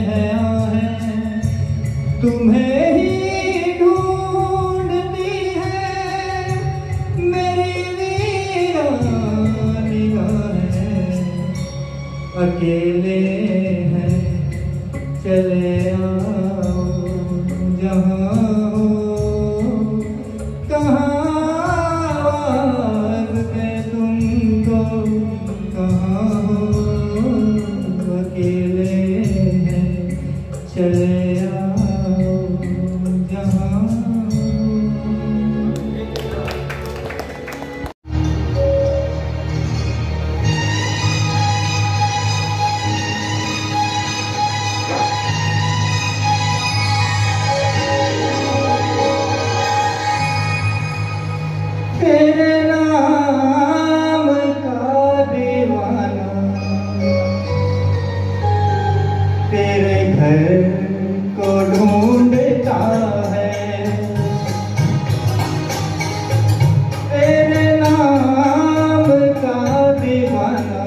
है आहें। तुम्हें ही ढूंढती है मेरी वीरान निगाहें। अकेले हैं चले आओ जहाँ हो, कहाँ आवाज़ दे तुमको, कहाँ हो अकेले हैं चले आओ जहाँ। तेरे नाम का दीवाना, तेरे घर को ढूंढता है, तेरे नाम का दीवाना,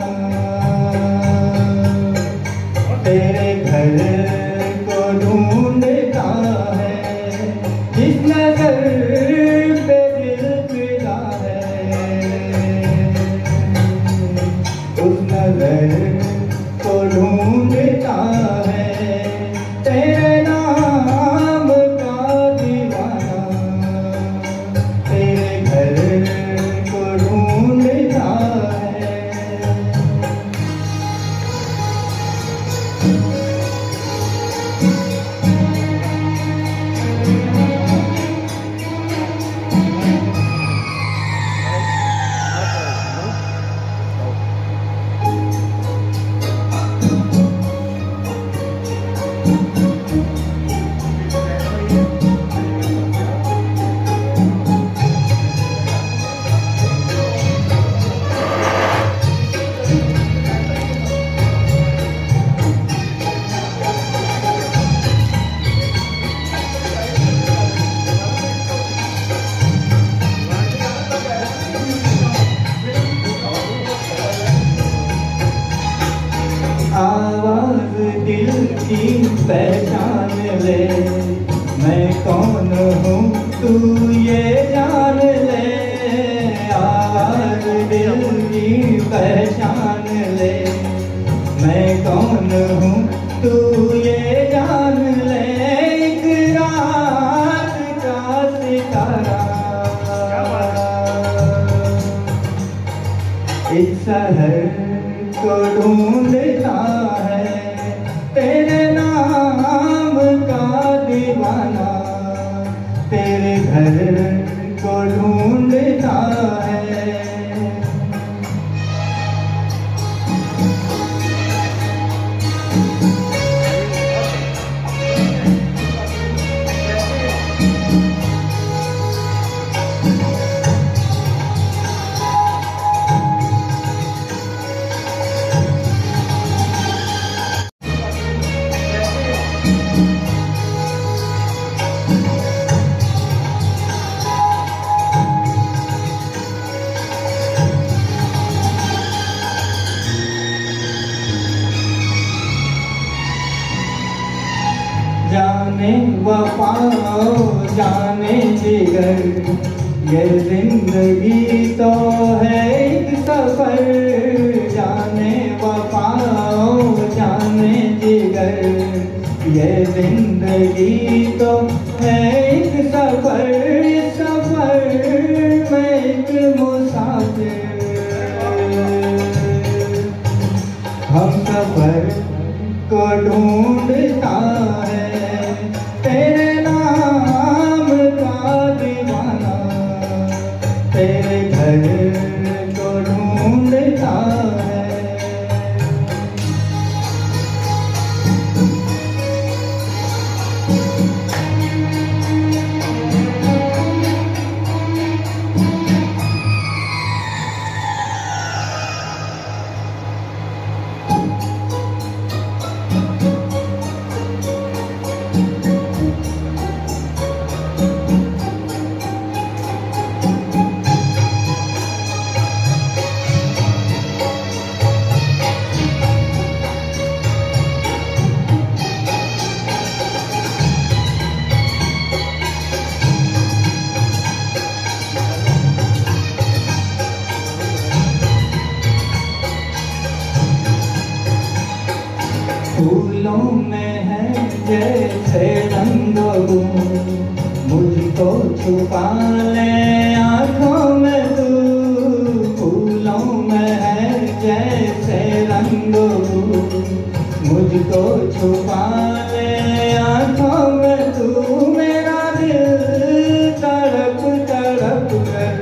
तेरे घर को ढूंढता है, जिस नजर पे दिल फिदा है, उस नजर को ढूंढता है, तेरे नाम का दीवाना, तेरे घर को ढूंढता है। आवाज दिल की पहचान ले, मैं कौन हूँ तू ये जान ले, आवाज दिल की पहचान ले, मैं कौन हूँ तू ये जान ले, एक रात का सितारा इस शहर को ढूंढता है, तेरे नाम का दीवाना, तेरे घर को ढूंढता है। जाने वफाओ जाने जिगर, ये जिंदगी तो है एक सफर, जाने वफाओ जाने जिगर, ये जिंदगी तो है एक सफर, इस सफर में एक मुसाफिर, हम सफर को ढूंढता है, तेरे नाम का दीवाना, तेरे घर को ढूंढता है। फूलों में है जैसे रंगों, मुझको छुपा ले आँखों में तू, फूलों में है जैसे रंगों, मुझको छुपा ले आँखों में तू, मेरा दिल तड़प तड़प कर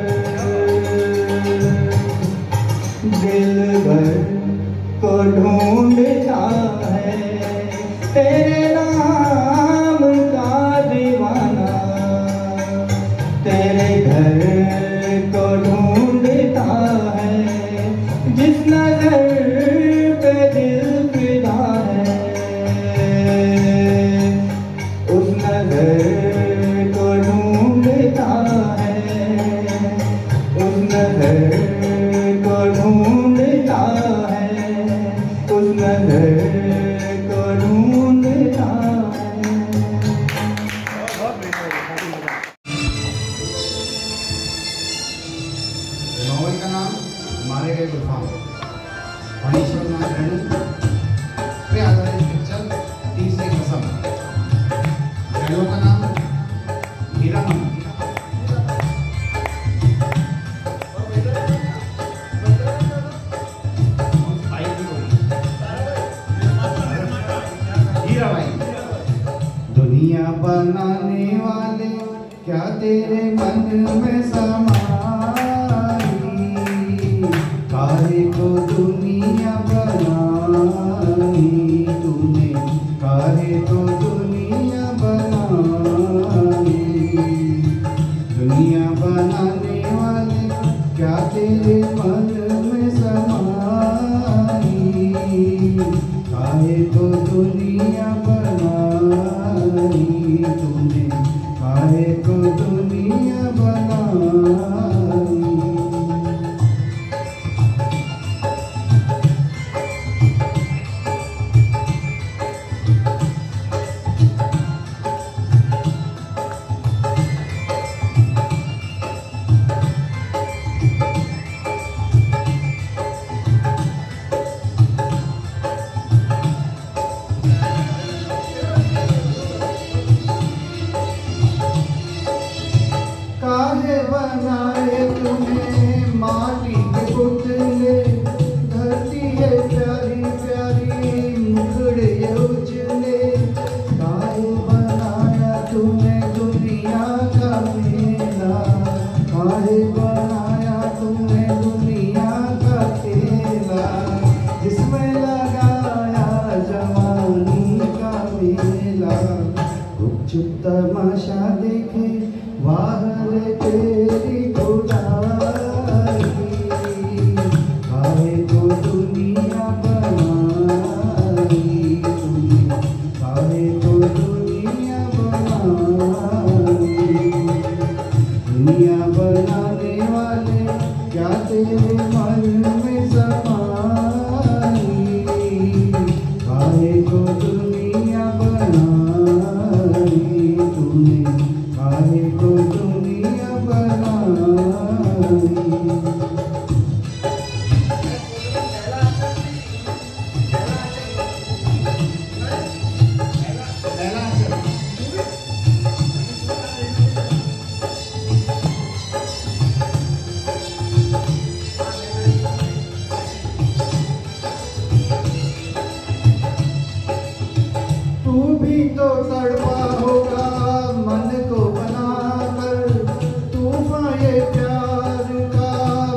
दिल भर को ढूंढता है, तेरे नाम का दीवाना, तेरे नॉवल का नाम मारे गए गुलफाम, फणीश्वर नाथ रेणु पे आधारित पिक्चर तीसरी कसम, रेणु का नाम हीरामन, दुनिया बनाने वाले क्या तेरे मन में समाई, काहे को दुनिया बनाई तूने, काहे को दुनिया बनाई, दुनिया बनाने वाले क्या तेरे मन में समाई, काहे को दुनिया बनाई तूने, काहे को दुनिया बनाई। काहे बनाए तुम्हें माटी के पुतले, धरती है प्यारी प्यारी मुखड़े उजले, काहे बनाया तुम्हें दुनिया का मेला, काहे बनाया तुम्हें दुनिया का खेला, जिसमें लगाया जवानी का मेला, गुपचुप तमाशा देखे वाह रे तेरी खुदाई, काहे को दुनिया बनाई तूने, काहे को दुनिया बनाई, दुनिया बनाने वाले क्या तेरे मन में समाई, काहे को दुनिया बनाई तूने, काहे को दुनिया बनाई। तू भी तो तड़पा होगा मन को बनाकर, तूफान ये प्यार का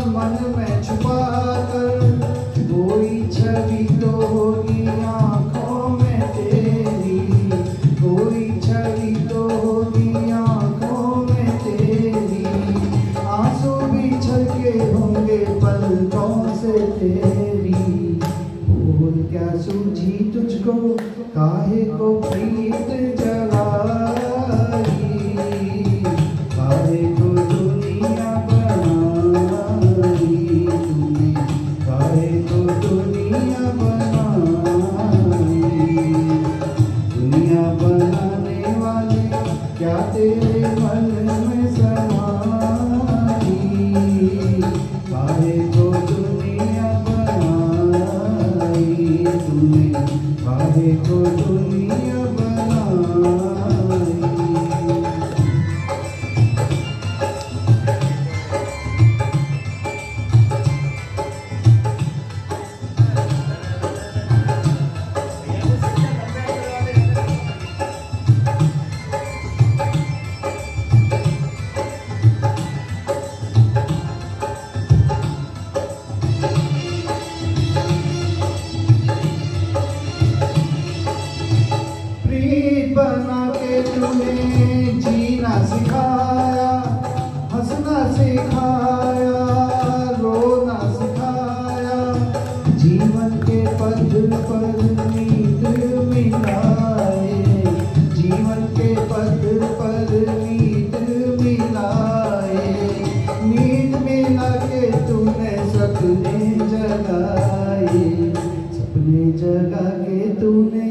मन में छुपा कर, कोई छवि तो होगी आँखों में तेरी, कोई छवि तो होगी आँखों में तेरी, आंसू भी छलके होंगे पलकों से तेरी, और क्या सूझी तुझको काहे को प्रीत जलाई, काहे को दुनिया बनाई तूने, काहे को दुनिया बनाई, दुनिया बनाने वाले क्या तेरे मन में समाई, काहे को दुनिया बनाई तूने, काहे को दुनिया बनाई। प्रीत बना के तूने जीना सिखाया, हंसना सिखाया, रोना सिखाया, जीवन के पथ पर नींद मिलाए, जीवन के पथ पर नींद मिलाए, नींद मिला के तूने सपने जगाए, सपने जगा के तूने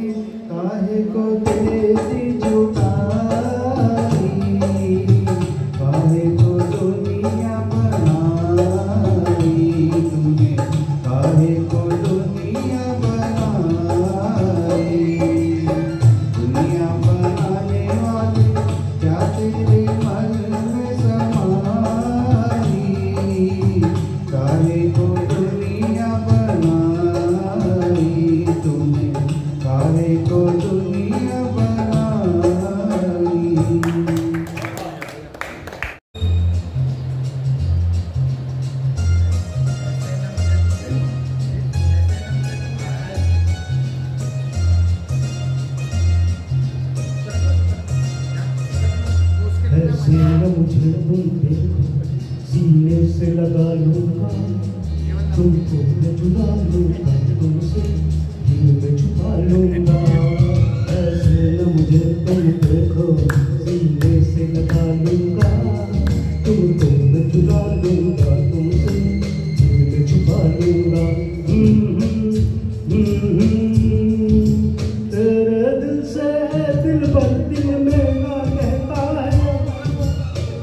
काहे को तेरी जुदाई, काहे को दुनिया बनाई लूंगा, तुमको मैं चुरा लूंगा, तुमसे दिल में छुपा लूंगा। ऐसे न मुझे तुम देखो, सीने से लगा लूंगा, तुमको मैं चुरा लूंगा, तुमसे दिल में छुपा लूंगा। तेरे दिल से दिल भर दिल में ना कहता है,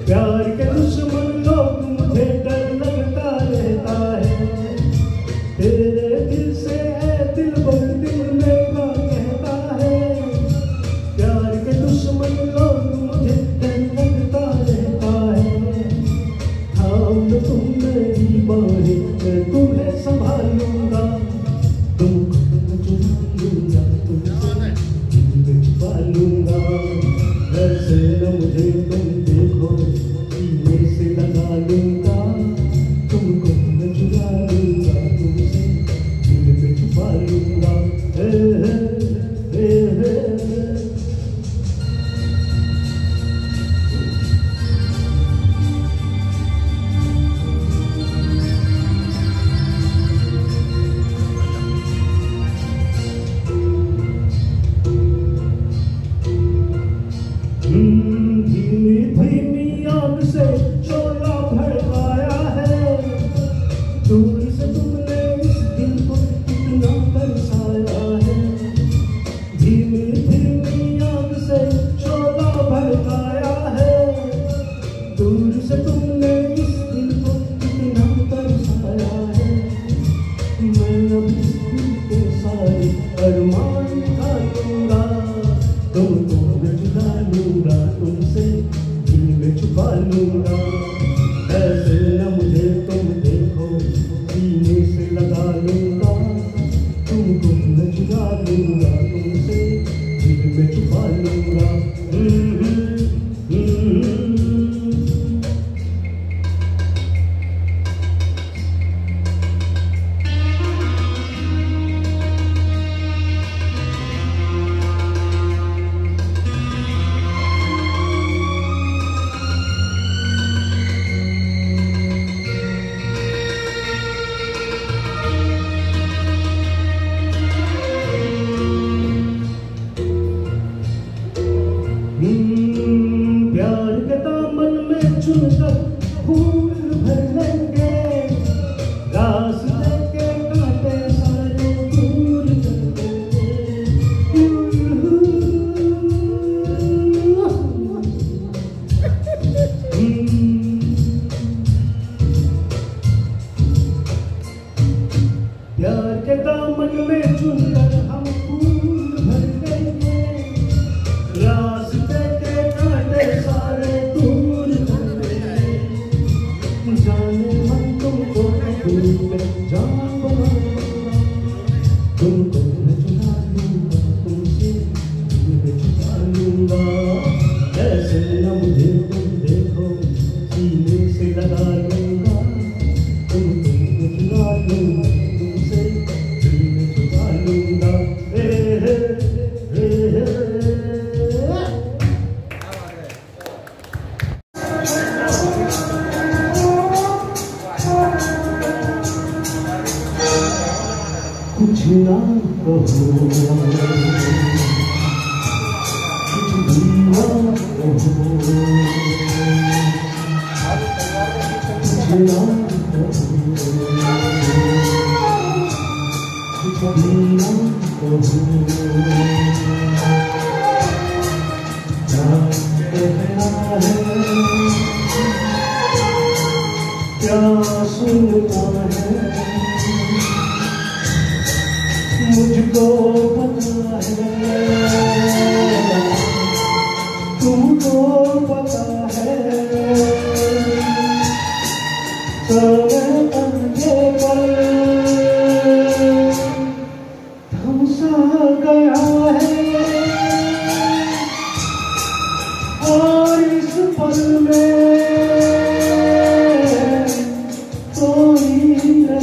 प्यार के दुश्मन लोग मुझे डर लगता रहता है। तेरे दिल से दिल भर दिल में ना कहता है, प्यार के दुश्मन लोग मुझे डर लगता रहता है। थाम लो तुम मेरी बाहें, मैं तुम्हें संभालूंगा, तुमको मैं चुरा लूंगा, तुमसे दिल में छुपा लूंगा। ऐसे न मुझे तुम देखो, सीने से लगा लूंगा, तुमको मैं चुरा लूंगा, तुमसे दिल में छुपा लूंगा। हे हे हे हे धीमी धीमी आग से शोला भड़काया है, दूर से तुमने इस दिल को कितना तरसाया है। धीमी धीमी आग से शोला भड़काया है, दूर से तुमने इस दिल को कितना तरसाया है। मैं अब इस दिल के सारे अरमान खा लूंगा, तुमको मैं चुरा लूंगा, तुमसे दिल में छुपा लूंगा। ऐसे न मुझे तुम देखो, सीने से लगा लूंगा, तुमको मैं चुरा लूंगा, तुमसे दिल में छुपा लूंगा। प्यार के दामन में चुनकर फूल भर लेंगे, रास्ते के कांटे सारे दूर कर देंगे। प्यार के दामन में चुनकर हम फूल भर लेंगे, रास्ते के कांटे सारे दूर कर देंगे। जाने मन तुमको दिल में जान बनाऊंगा, तुमको मैं चुरा लूंगा, तुमसे दिल में छुपा लूंगा। ऐसे न मुझे तुम देखो, सीने से लगा लूंगा, तुमको मैं चुरा लूंगा, तुमसे दिल में छुपा लूंगा। हे हे हे हे कुछ ना कहो, कुछ भी ना कहो, कुछ ना कहो, कुछ भी ना कहो। क्या कहना है, क्या सुनना है, मुझको पता है, तुमको पता है। समय अंधे पर थम सा गया है, और इस पल में कोई नहीं है।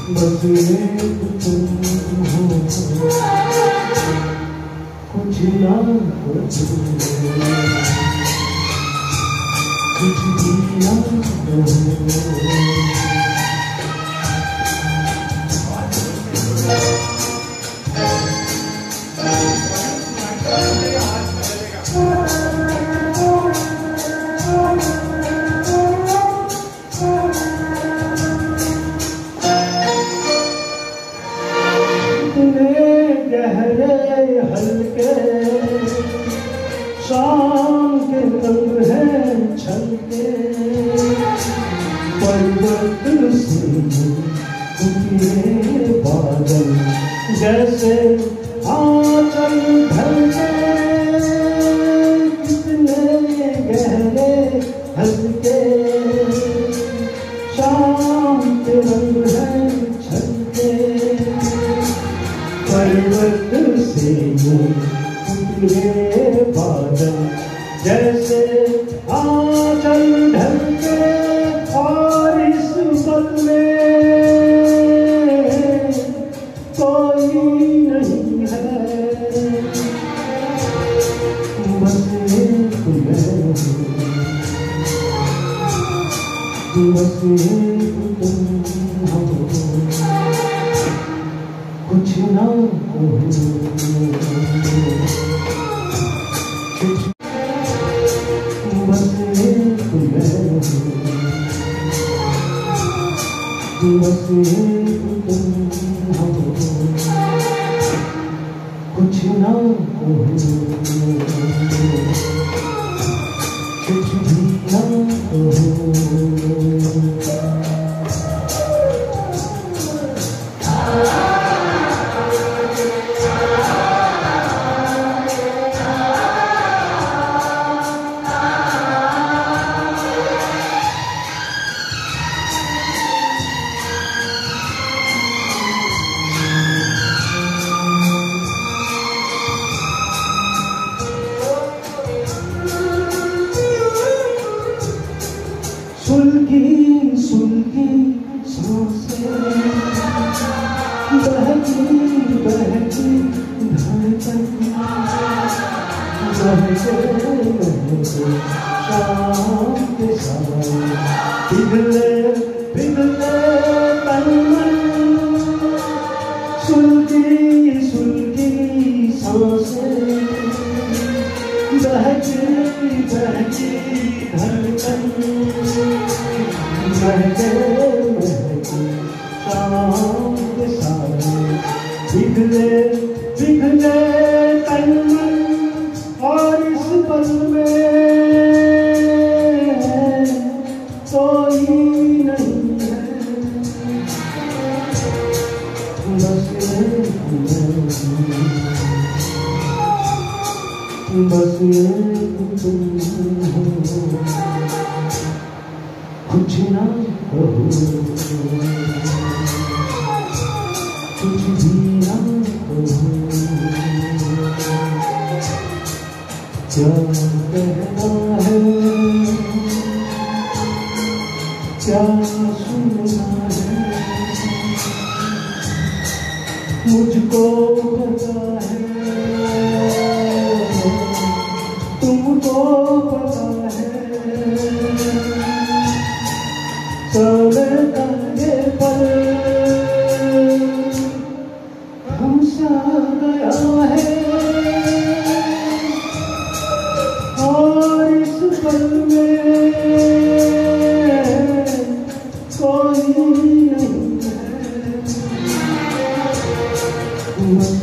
बस एक तुम हो, कुछ ना हो, कुछ भी ना हो। गहरे हल्के शाम के रंग है छलके, परिवर्तन से उतरे बादल जैसे आंचल ढलके। कितने गहरे हल्के शाम के रंग है छलके, परिवर्तन से उतरे बादल जैसे आंचल ढलके। और इस पल में कोई नहीं है, बस एक मैं हूँ, बस एक तुम हो। कुछ ना हो, बस एक मैं हूँ, बस एक तुम हो। कुछ ना हो, कुछ भी ना हो। सुलगी सुलगी सांसें बहती बहती धड़कन, बहते बहते शाम के साए पिघले पिघले तन मन। सुलगी सुलगी सांसें बहती बहती धड़कन, महके महके शाम के साए पिघले पिघले तन मन। और इस पल में कोई नहीं है, बस एक मैं, बस एक तुम हो। कुछ ना हो, कुछ भी ना हो। क्या कहना है, क्या सुनना है, मुझको पता है, तुमको पता है। समय का ये पल हमसा गया है, और इस पल में कोई नहीं है, बस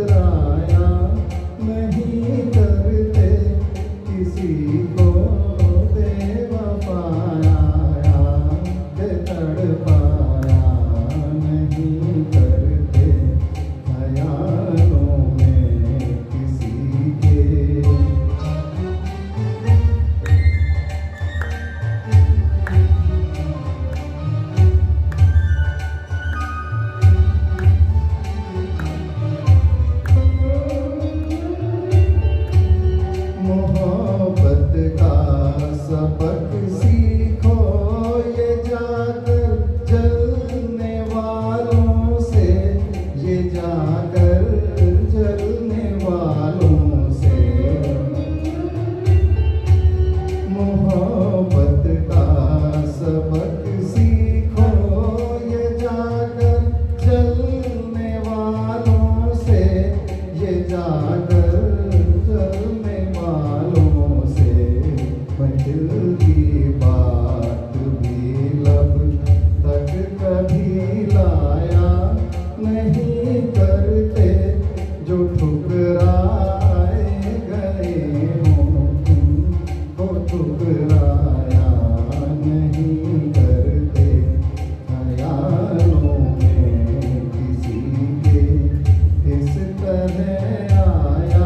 ठुकराया नहीं करते किसी को बेवफाया के तड़पाया नहीं करते ख्यालों में किसी के। मोहब्बत का सबक सीखो ये जाकर जलने वालों से, ये जाकर जलने वालों से। मोहब्बत का सबक सीखो ये जाकर जलने वालों से, ये जाकर जलने वालों से। दिल की बात भी लब तक कभी लाया नहीं करते जो ठुकराए गए हों उनको ठुकराया नहीं करते ख्यालों में किसी के। इस तरह आया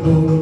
तुम